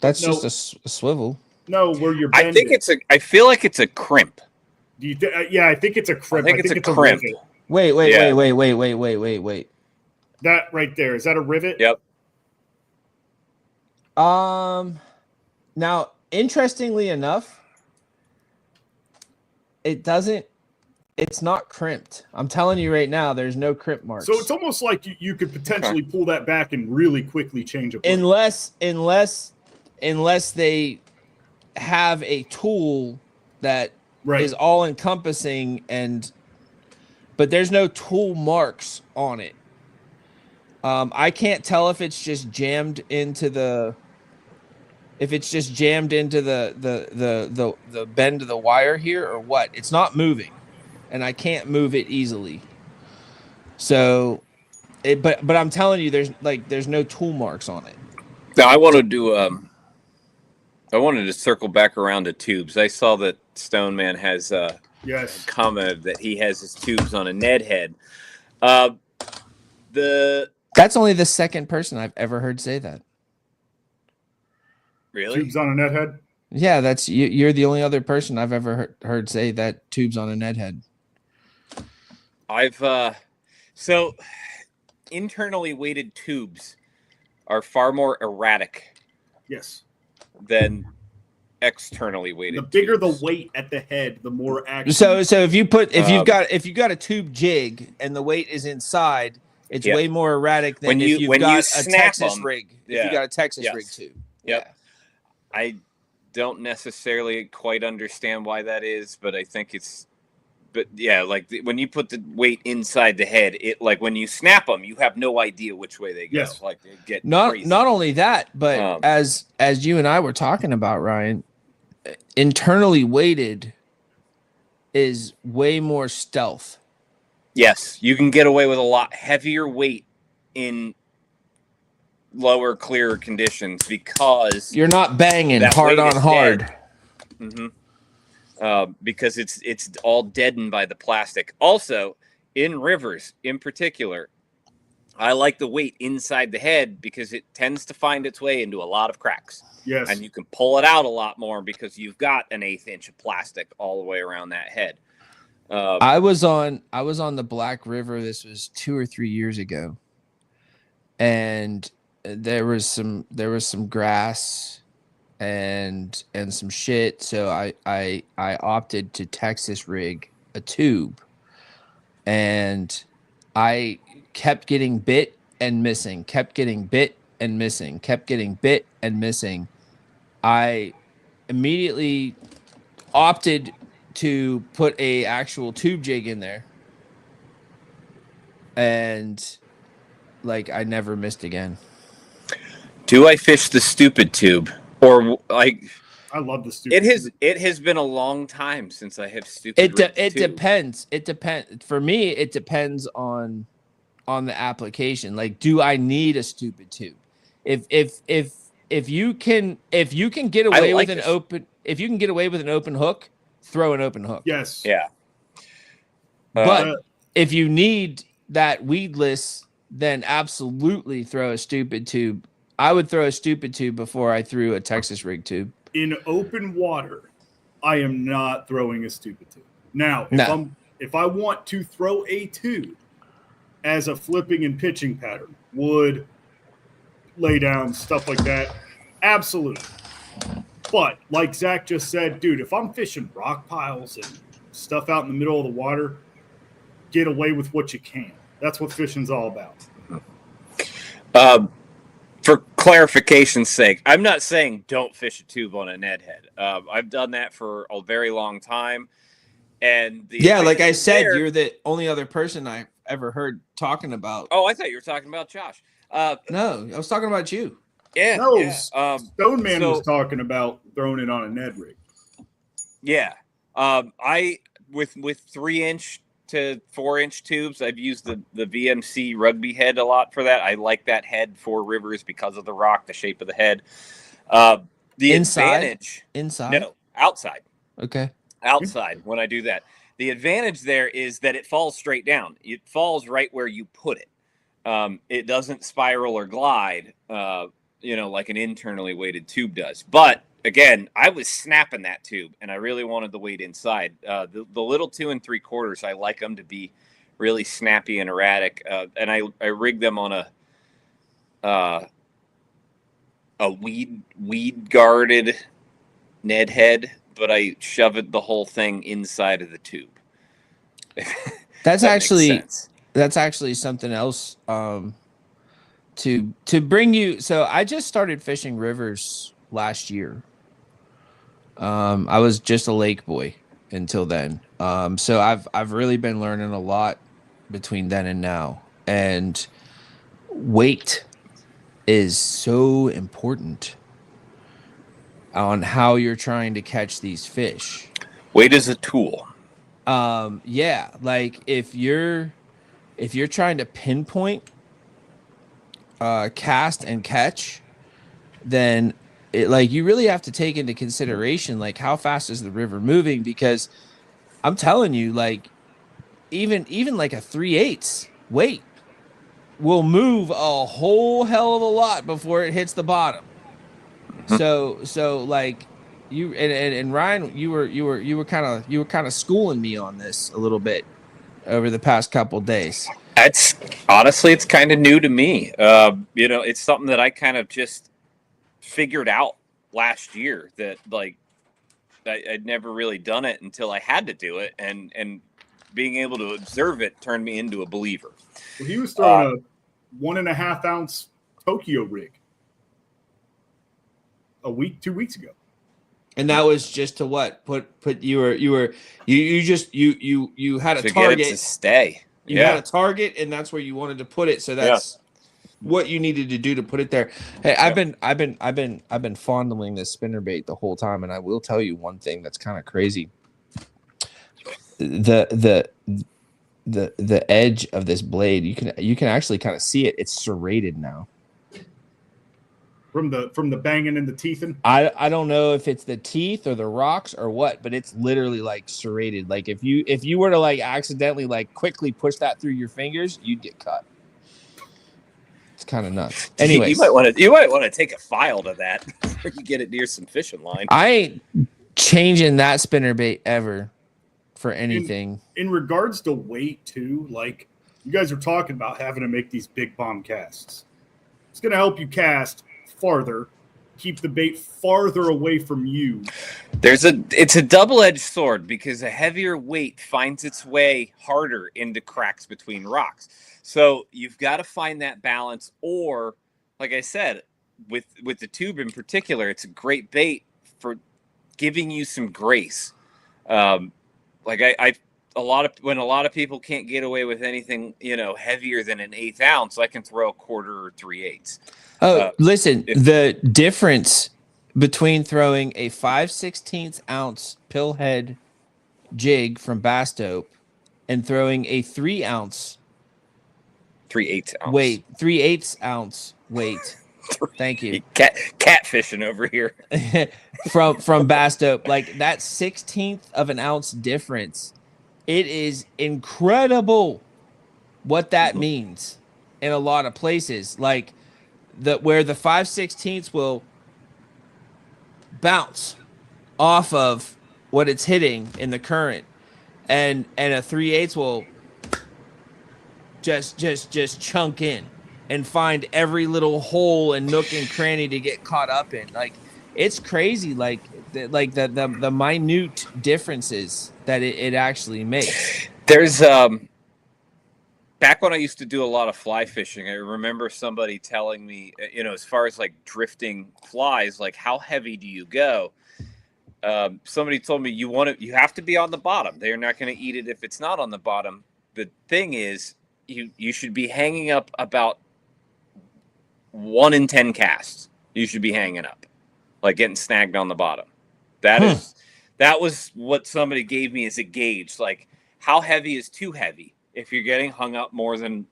S2: that's just a swivel.
S1: No, where you're bending.
S3: I feel like it's a crimp.
S1: Yeah, I think it's a crimp.
S3: I think it's a crimp.
S2: Wait.
S1: That right there, is that a rivet?
S3: Yep.
S2: Now, interestingly enough, it's not crimped. I'm telling you right now, there's no crimp marks.
S1: So it's almost like you could potentially pull that back and really quickly change it.
S2: Unless they have a tool that is all encompassing, but there's no tool marks on it. I can't tell if it's just jammed into the bend of the wire here or what. It's not moving, and I can't move it easily. So, but I'm telling you, there's no tool marks on it.
S3: Now I want to do I wanted to circle back around to tubes. I saw that Stone Man has commented that he has his tubes on a Ned head.
S2: That's only the second person I've ever heard say that.
S3: Really?
S1: Tubes on a Ned head?
S2: Yeah, that's you're the only other person I've ever heard say that tubes on a Ned head.
S3: So internally weighted tubes are far more erratic.
S1: Yes.
S3: Than externally weighted.
S1: The bigger
S3: tubes.
S1: The weight at the head, the more action.
S2: So if you've got a tube jig and the weight is inside, it's way more erratic than if you've got a Texas rig. If you got a Texas rig tube.
S3: Yep. Yeah. I don't necessarily quite understand why that is, but I think like when you put the weight inside the head, it like when you snap them, you have no idea which way they go.
S1: Yes.
S3: Like they get
S2: not
S3: crazy.
S2: Not only that, but as you and I were talking about, Ryan, internally weighted is way more stealth.
S3: Yes, you can get away with a lot heavier weight in lower, clearer conditions because
S2: you're not banging hard on hard.
S3: Mm-hmm. Because it's all deadened by the plastic. Also, in rivers, in particular, I like the weight inside the head because it tends to find its way into a lot of cracks.
S1: Yes,
S3: and you can pull it out a lot more because you've got an 1/8 inch of plastic all the way around that head.
S2: I was on the Black River. This was 2 or 3 years ago, and there was some grass and some shit. So I opted to Texas rig a tube, and I kept getting bit and missing, kept getting bit and missing, kept getting bit and missing. I immediately opted to put a actual tube jig in there, and like I never missed again.
S3: Do I fish the stupid tube, or like?
S1: I love the stupid.
S3: It has been a long time since I have stupid.
S2: It depends. It depends. For me, it depends on the application. Like, do I need a stupid tube? If you can get away with an open hook, throw an open hook.
S1: Yes.
S3: Yeah.
S2: But if you need that weedless, then absolutely throw a stupid tube. I would throw a stupid tube before I threw a Texas rig tube.
S1: In open water, I am not throwing a stupid tube. Now, if I want to throw a tube as a flipping and pitching pattern, wood, lay down, stuff like that, absolutely. But like Zach just said, dude, if I'm fishing rock piles and stuff out in the middle of the water, get away with what you can. That's what fishing's all about.
S3: clarification's sake, I'm not saying don't fish a tube on a Ned head. I've done that for a very long time. And
S2: like I said, you're the only other person I've ever heard talking about.
S3: Oh, I thought you were talking about Josh.
S2: No, I was talking about you.
S3: Yeah.
S1: No,
S3: yeah.
S1: Stone Man was talking about throwing it on a Ned rig.
S3: Yeah. I with 3-inch to 4-inch tubes, I've used the VMC rugby head a lot for that. I like that head for rivers because of the rock, the shape of the head. The advantage
S2: inside?
S3: No, outside.
S2: Okay.
S3: Outside when I do that. The advantage there is that it falls straight down. It falls right where you put it. It doesn't spiral or glide, like an internally weighted tube does. But again, I was snapping that tube, and I really wanted the weight inside. The little 2 3/4, I like them to be really snappy and erratic. And I rigged them on a weed guarded Ned head, but I shoved the whole thing inside of the tube.
S2: That's actually something else to bring you. So I just started fishing rivers last year. I was just a lake boy until then. So I've really been learning a lot between then and now. And weight is so important on how you're trying to catch these fish.
S3: Weight is a tool.
S2: Yeah, like if you're trying to pinpoint cast and catch, then you really have to take into consideration like how fast is the river moving, because I'm telling you, like even like a 3/8 weight will move a whole hell of a lot before it hits the bottom. So like you and Ryan, you were kind of schooling me on this a little bit over the past couple days.
S3: It's kind of new to me. It's something that I kind of just figured out last year, that like I'd never really done it until I had to do it, and being able to observe it turned me into a believer.
S1: Well, he was throwing a 1.5 ounce Tokyo rig a week, 2 weeks ago.
S2: And that was just to what? Put you had a
S3: to
S2: target
S3: get it to stay.
S2: You had a target, and that's where you wanted to put it. So that's what you needed to do to put it there. Hey, I've been fondling this spinnerbait the whole time, and I will tell you one thing that's kind of crazy. The edge of this blade, you can actually kind of see it. It's serrated now.
S1: From the banging and the teething?
S2: I don't know if it's the teeth or the rocks or what, but it's literally like serrated. Like if you were to like accidentally like quickly push that through your fingers, you'd get cut. It's kind of nuts. Anyway,
S3: you might want to take a file to that before you get it near some fishing line.
S2: I ain't changing that spinnerbait ever for anything.
S1: In regards to weight too, like you guys are talking about having to make these big bomb casts. It's going to help you cast farther, keep the bait farther away from you.
S3: It's a double-edged sword, because a heavier weight finds its way harder into cracks between rocks. So you've got to find that balance, or like I said, with the tube in particular, it's a great bait for giving you some grace. When a lot of people can't get away with anything, heavier than an 1/8 ounce, I can throw a 1/4 or 3/8.
S2: Oh, listen, the difference between throwing a 5/16 ounce pillhead jig from Bass Dope and throwing a 3 ounce
S3: 3/8 ounce
S2: weight, 3/8 ounce weight. Thank you.
S3: Catfishing over here.
S2: from Bass Dope, like that 1/16 of an ounce difference. It is incredible what that means in a lot of places. Like where the 5/16 will bounce off of what it's hitting in the current, and a 3/8 will just chunk in and find every little hole and nook and cranny to get caught up in. Like it's crazy. Like the minute differences that it actually makes.
S3: There's back when I used to do a lot of fly fishing, I remember somebody telling me, as far as like drifting flies, like how heavy do you go? Somebody told me you have to be on the bottom. They're not going to eat it if it's not on the bottom. The thing is, you should be hanging up about 1 in 10 casts. You should be hanging up, like getting snagged on the bottom. That was what somebody gave me as a gauge. Like, how heavy is too heavy? If you're getting hung up more than,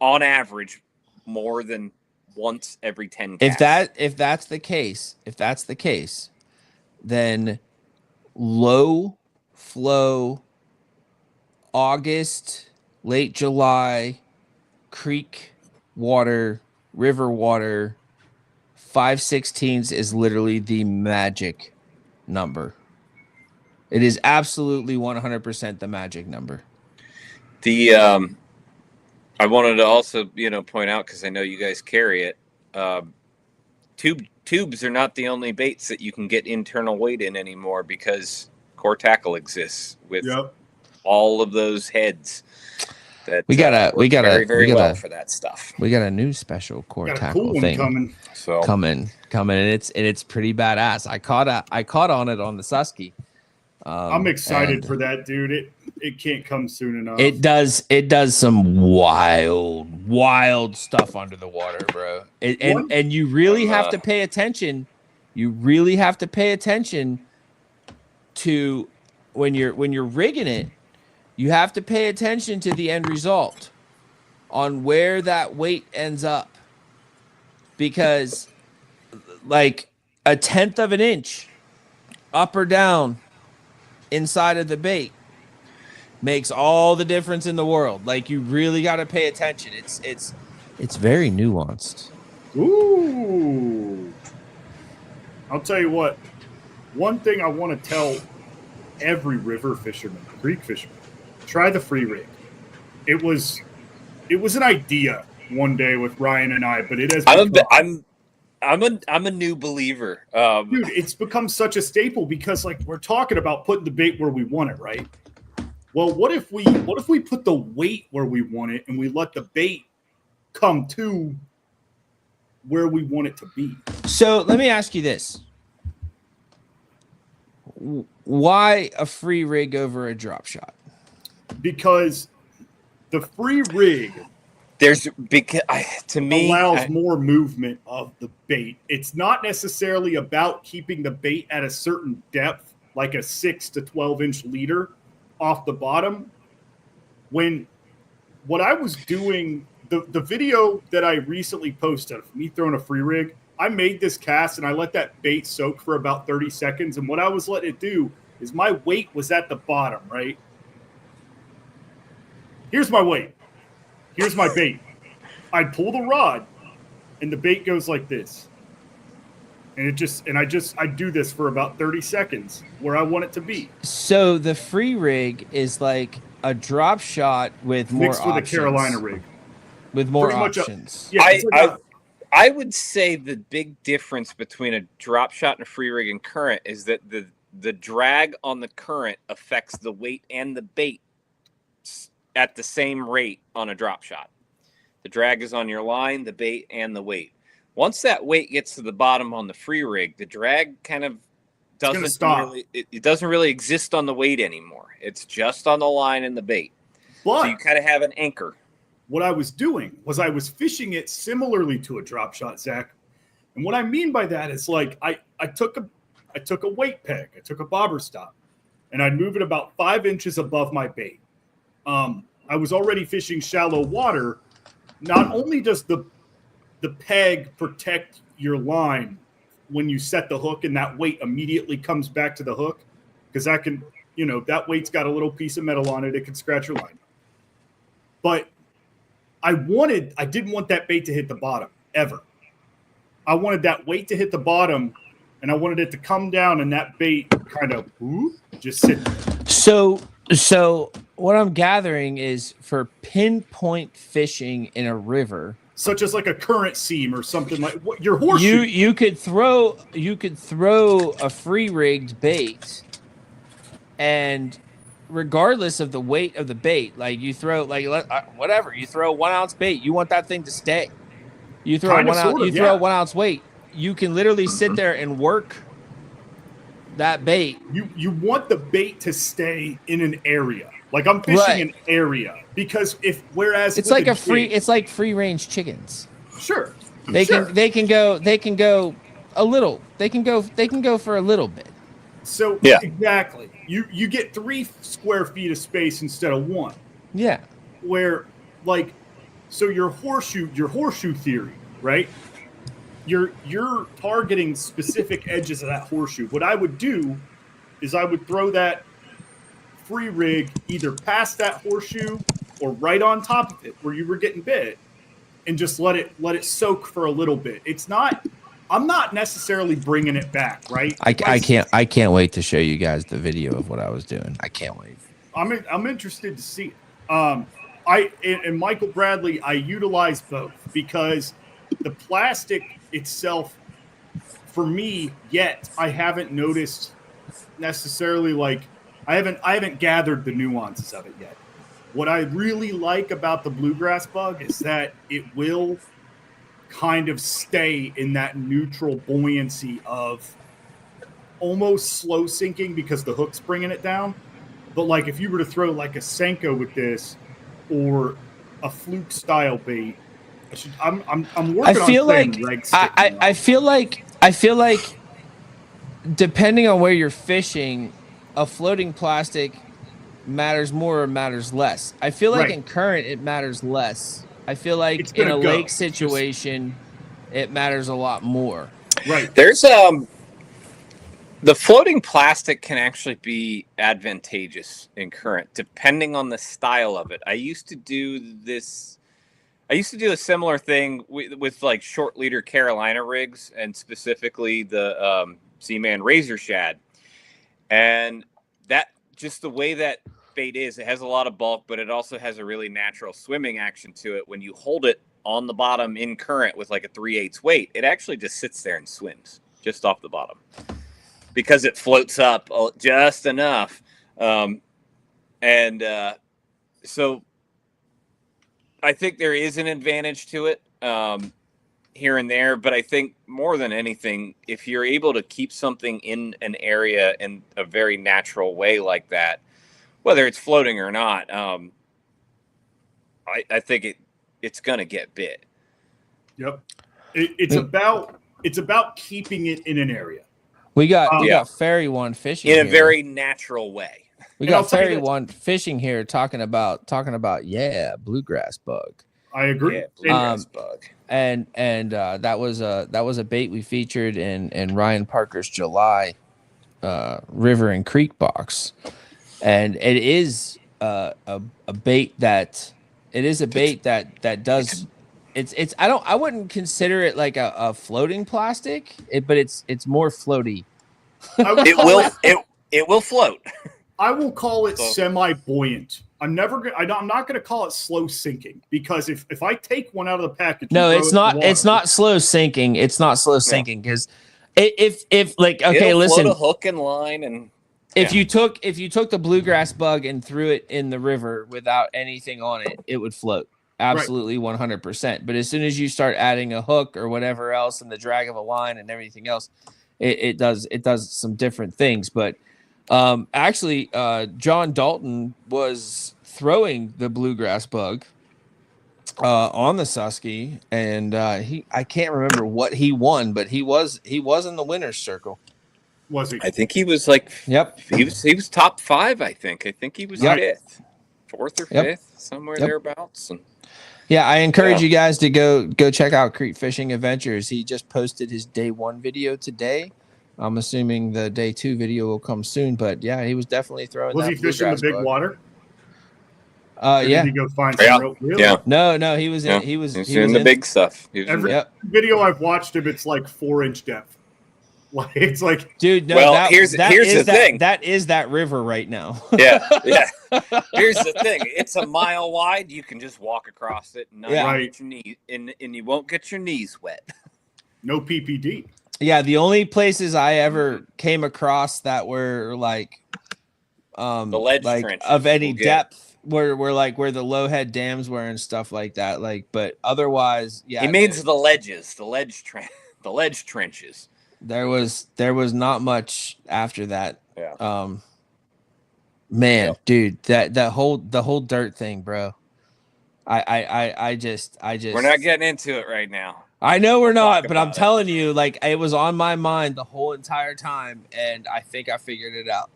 S3: on average, more than once every 10 casts.
S2: If that's the case, then low flow August, late July, creek water, river water, 5/16 is literally the magic number. It is absolutely 100% the magic number.
S3: I wanted to also, point out, because I know you guys carry it, tubes are not the only baits that you can get internal weight in anymore, because core tackle exists with all of those heads. That
S2: we got
S3: very well for that stuff.
S2: We got a new special core tackle
S1: cool
S2: thing
S1: coming,
S2: and it's pretty badass. I caught on it on the Susky.
S1: I'm excited for that, dude. It can't come soon enough.
S2: It does some wild stuff under the water, bro. And you really have to pay attention. You really have to pay attention to when you're rigging it. You have to pay attention to the end result on where that weight ends up, because like 1/10 of an inch up or down inside of the bait makes all the difference in the world. Like, you really got to pay attention. It's very nuanced.
S1: Ooh. I'll tell you what. One thing I want to tell every river fisherman, creek fisherman, try the free rig. It was an idea one day with Ryan and I, but it has
S3: I'm a new believer.
S1: Dude, it's become such a staple, because like we're talking about putting the bait where we want it, right? Well, what if we put the weight where we want it, and we let the bait come to where we want it to be?
S2: So let me ask you this. Why a free rig over a drop shot?
S1: Because the free rig allows more movement of the bait. It's not necessarily about keeping the bait at a certain depth, like a 6 to 12 inch leader off the bottom. What I was doing, the video that I recently posted of me throwing a free rig, I made this cast and I let that bait soak for about 30 seconds. And what I was letting it do is my weight was at the bottom, right? Here's my weight. Here's my bait. I'd pull the rod and the bait goes like this. And I do this for about 30 seconds where I want it to be.
S2: So the free rig is like a drop shot with more
S1: mixed
S2: options.
S1: With a Carolina rig.
S2: With more options.
S3: I would say the big difference between a drop shot and a free rig and current is that the drag on the current affects the weight and the bait at the same rate on a drop shot. The drag is on your line, the bait, and the weight. Once that weight gets to the bottom on the free rig, the drag kind of it doesn't really exist on the weight anymore. It's just on the line and the bait.
S1: But
S3: so you kind of have an anchor.
S1: What I was doing was I was fishing it similarly to a drop shot, Zach. And what I mean by that is like I took a weight peg, I took a bobber stop, and I'd move it about 5 inches above my bait. I was already fishing shallow water. Not only does the peg protect your line when you set the hook and that weight immediately comes back to the hook, because that can, that weight's got a little piece of metal on it. It can scratch your line. But I didn't want that bait to hit the bottom ever. I wanted that weight to hit the bottom, and I wanted it to come down and that bait kind of just sit there.
S2: So what I'm gathering is for pinpoint fishing in a river,
S1: such as like a current seam or something like your horseshoe.
S2: You could throw a free rigged bait and regardless of the weight of the bait, like you throw whatever, you throw a 1 ounce bait, you want that thing to stay. You throw a 1 ounce, throw a 1 ounce weight, you can literally sit there and work that bait.
S1: You want the bait to stay in an area. Like I'm fishing an area, because whereas
S2: it's like it's like free range chickens.
S1: Sure.
S2: They can go a little. They can go for a little bit.
S1: So exactly. You get 3 square feet of space instead of 1.
S2: Yeah.
S1: Where so your horseshoe theory, right? You're targeting specific edges of that horseshoe. What I would do is I would throw that free rig either past that horseshoe or right on top of it where you were getting bit, and just let it soak for a little bit. I'm not necessarily bringing it back, right?
S2: I can't wait to show you guys the video of what I was doing. I can't wait.
S1: I'm interested to see it. And Michael Bradley, I utilize both because the plastic itself, for me, yet I haven't noticed necessarily I haven't gathered the nuances of it yet. What I really like about the bluegrass bug is that it will kind of stay in that neutral buoyancy of almost slow sinking because the hook's bringing it down. But if you were to throw a Senko with this or a fluke style bait, I'm working
S2: I feel like depending on where you're fishing, a floating plastic matters more or matters less. I feel like in current it matters less. I feel like in a lake situation it matters a lot more.
S1: Right.
S3: There's the floating plastic can actually be advantageous in current depending on the style of it. I used to do a similar thing with short leader Carolina rigs, and specifically the Seaman Razor Shad. And that, just the way that bait is, it has a lot of bulk, but it also has a really natural swimming action to it. When you hold it on the bottom in current with a 3/8 weight, it actually just sits there and swims just off the bottom because it floats up just enough. So I think there is an advantage to it here and there, but I think more than anything, if you're able to keep something in an area in a very natural way like that, whether it's floating or not, I think it's going to get bit.
S1: Yep. It's about keeping it in an area.
S2: We got Fairy One fishing
S3: in a
S2: here.
S3: very natural way.
S2: We got Fairy One fishing here talking about bluegrass bug.
S1: I agree.
S3: Yeah, bluegrass bug.
S2: And that was a bait we featured in Ryan Parker's July river and creek box. And it is a bait that does it's I wouldn't consider it like a floating plastic, but it's more floaty.
S3: It will float.
S1: I will call it semi-buoyant. I'm not going to call it slow sinking, because if I take one out of the package,
S2: it's not slow sinking. It's not slow sinking because if
S3: it'll
S2: listen,
S3: float a hook and line, and
S2: if you took the bluegrass bug and threw it in the river without anything on it, it would float. Absolutely 100%. But as soon as you start adding a hook or whatever else and the drag of a line and everything else, it does some different things. But actually, John Dalton was throwing the bluegrass bug on the Susky, and I can't remember what he won, but he was in the winner's circle.
S1: Was he?
S3: I think he was
S2: yep.
S3: He was top 5. I think he was 5th, 4th or 5th, somewhere thereabouts. And
S2: yeah, I encourage you guys to go check out Creek Fishing Adventures. He just posted his day 1 video today. I'm assuming the day 2 video will come soon, but yeah, he was definitely throwing.
S1: Was he fishing the big water?
S2: Yeah.
S1: Did he go find some rope? Really?
S3: Yeah.
S2: No, he was in. He was
S3: doing the big stuff.
S1: Every video I've watched him, it's 4-inch depth. It's
S2: dude. No,
S3: well, here's the thing.
S2: That is that river right now.
S3: Yeah. Here's the thing. It's a mile wide. You can just walk across it, and get your knee, and you won't get your knees wet.
S1: No PPD.
S2: Yeah, the only places I ever came across that were
S3: The ledge trenches
S2: of any depth where the low head dams were and stuff like that. Like, but otherwise, yeah.
S3: He means the ledges, the ledge trenches.
S2: There was not much after that.
S3: Yeah.
S2: Man, dude, the whole dirt thing, bro. I just
S3: We're not getting into it right now.
S2: I know we're not, but I'm telling you, like, it was on my mind the whole entire time, and I think I figured it out.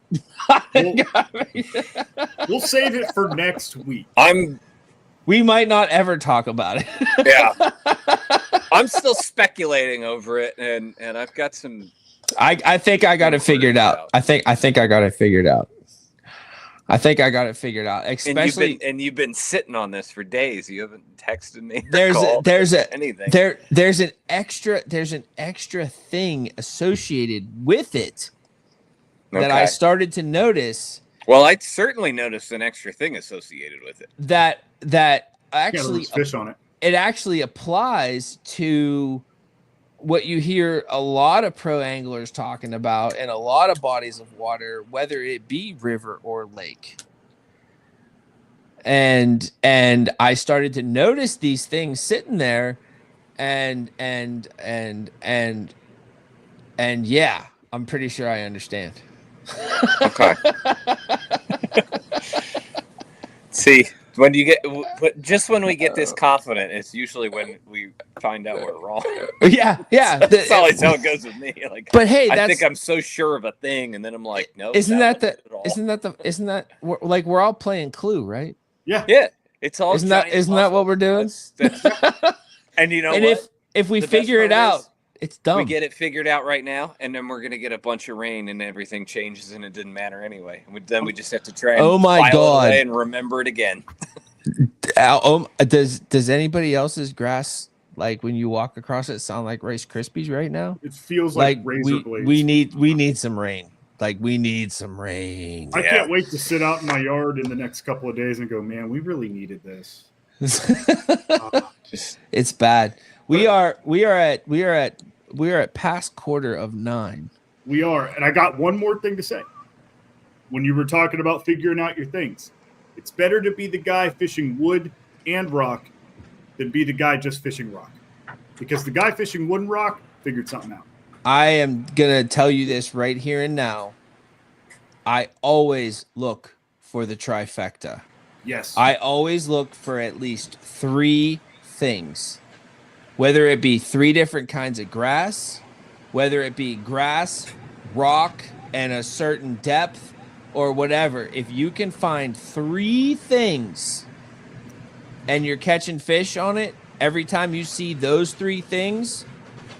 S1: We'll save it for next week.
S2: We might not ever talk about it.
S3: Yeah. I'm still speculating over it, and I've got some.
S2: I think I got it figured out. I think I got it figured out. Especially,
S3: and you've been sitting on this for days. You haven't texted me.
S2: There's an extra thing associated with it that I started to notice.
S3: Well, I certainly noticed an extra thing associated with it.
S2: That actually
S1: fish on it.
S2: It actually applies to what you hear a lot of pro anglers talking about in a lot of bodies of water, whether it be river or lake. And I started to notice these things sitting there, and yeah, I'm pretty sure I understand.
S3: Okay. See, when we get this confident, it's usually when we find out we're wrong.
S2: Yeah.
S3: That's always how it goes with me. Like,
S2: but hey,
S3: I think I'm so sure of a thing, and then I'm like, no. Isn't that
S2: we're all playing Clue, right?
S3: Yeah. It's all.
S2: Isn't that what we're doing?
S3: That's and you know,
S2: and
S3: what?
S2: if we figure it out, it's dumb.
S3: We get it figured out right now, and then we're gonna get a bunch of rain, and everything changes, and it didn't matter anyway. Then we just have to try and file it away and remember it again.
S2: Does anybody else's grass, like when you walk across it, sound like Rice Krispies right now?
S1: It feels like razor blades.
S2: We need some rain. Like, we need some rain.
S1: I can't wait to sit out in my yard in the next couple of days and go, man, we really needed this.
S2: It's bad. We are at past 9:15.
S1: We are, and I got one more thing to say. When you were talking about figuring out your things, it's better to be the guy fishing wood and rock than be the guy just fishing rock, because the guy fishing wood and rock figured something out.
S2: I am gonna tell you this right here and now. I always look for the trifecta.
S1: Yes.
S2: I always look for at least 3 things, whether it be 3 different kinds of grass, whether it be grass, rock, and a certain depth, or whatever. If you can find 3 things and you're catching fish on it, every time you see those 3 things,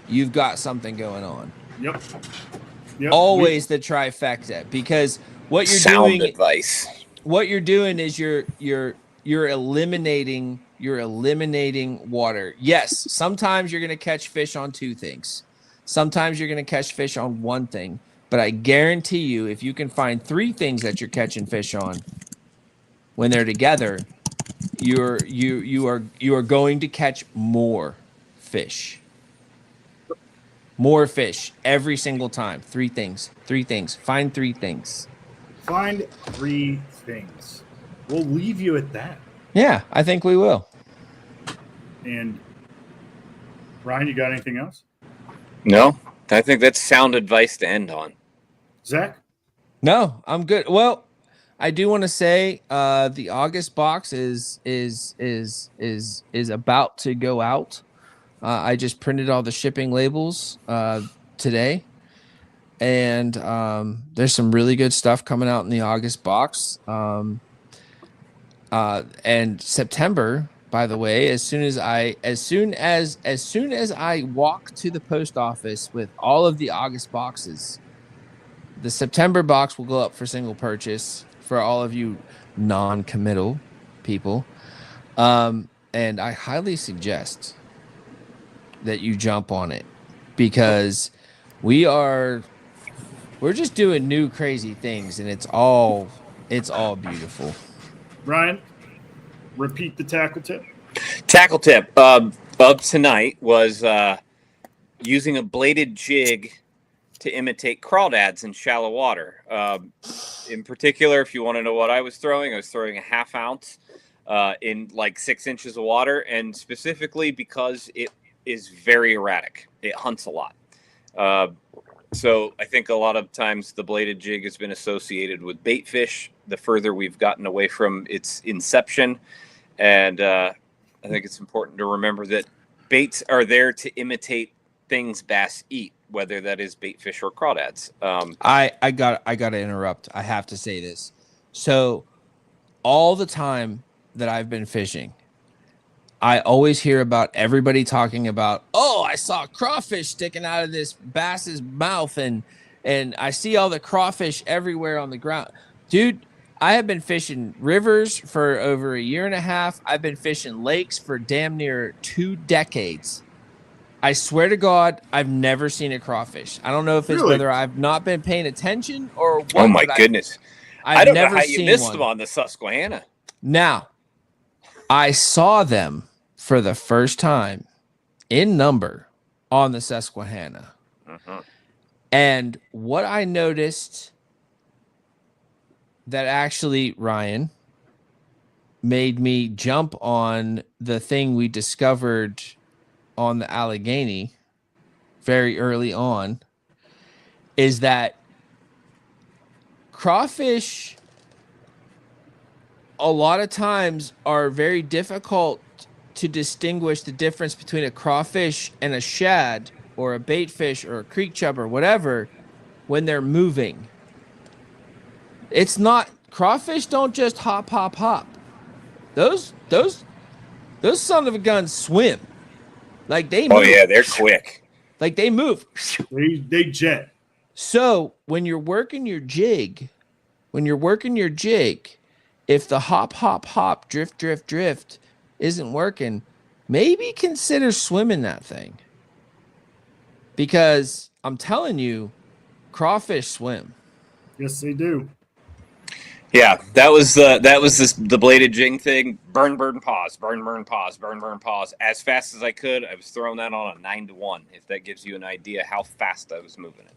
S2: you've got something going on.
S1: Yep.
S2: Always the trifecta, because what you're
S3: doing. Sound advice.
S2: What you're doing is you're eliminating water. Yes, sometimes you're gonna catch fish on 2 things. Sometimes you're gonna catch fish on 1 thing. But I guarantee you, if you can find 3 things that you're catching fish on, when they're together, you are going to catch more fish. More fish every single time. 3 things. Find 3 things.
S1: Find 3 things. We'll leave you at that.
S2: Yeah, I think we will.
S1: And Ryan, you got anything else?
S3: No, I think that's sound advice to end on.
S1: Zach?
S2: No, I'm good. Well, I do want to say the August box is about to go out. I just printed all the shipping labels today, and there's some really good stuff coming out in the August box. And September, by the way, as soon as I walk to the post office with all of the August boxes, the September box will go up for single purchase for all of you non-committal people. And I highly suggest that you jump on it, because we're just doing new crazy things, and it's all beautiful.
S1: Ryan, repeat the tackle tip.
S3: Tackle tip of tonight was using a bladed jig to imitate crawdads in shallow water. In particular, if you want to know what I was throwing a 1/2 ounce in like 6 inches of water, and specifically because it is very erratic. It hunts a lot. So I think a lot of times the bladed jig has been associated with bait fish the further we've gotten away from its inception. And I think it's important to remember that baits are there to imitate things bass eat, whether that is bait fish or crawdads.
S2: I got to interrupt. I have to say this. So all the time that I've been fishing, I always hear about everybody talking about, oh, I saw a crawfish sticking out of this bass's mouth, and I see all the crawfish everywhere on the ground. Dude, I have been fishing rivers for over 1.5 years. I've been fishing lakes for damn near 2 decades. I swear to God, I've never seen a crawfish. I don't know if it's whether I've not been paying attention or what.
S3: Oh my goodness. I don't know how you missed them on the Susquehanna.
S2: Now, I saw them for the first time in number on the Susquehanna.
S3: Uh-huh.
S2: And what I noticed that actually, Ryan, made me jump on the thing we discovered on the Allegheny very early on is that crawfish a lot of times are very difficult to distinguish the difference between a crawfish and a shad or a bait fish or a creek chub or whatever when they're moving. It's not, crawfish don't just hop, hop, hop. Those son of a guns swim. Like they move.
S3: Oh yeah, they're quick.
S2: Like they move.
S1: They jet.
S2: So when you're working your jig, if the hop, hop, hop, drift, drift, drift isn't working, maybe consider swimming that thing. Because I'm telling you, crawfish swim.
S1: Yes, they do.
S3: Yeah, that was the bladed jig thing. Burn, pause, burn, pause, burn, pause. As fast as I could, I was throwing that on a 9-1. If that gives you an idea how fast I was moving it.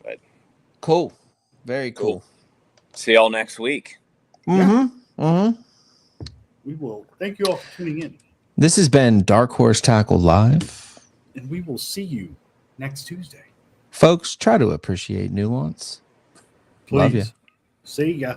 S3: But
S2: cool, very cool.
S3: See y'all next week.
S2: Mm-hmm. Mm-hmm.
S1: We will. Thank you all for tuning in.
S2: This has been Dark Horse Tackle Live.
S1: And we will see you next Tuesday.
S2: Folks, try to appreciate nuance.
S1: Please.
S2: Love you.
S1: See ya.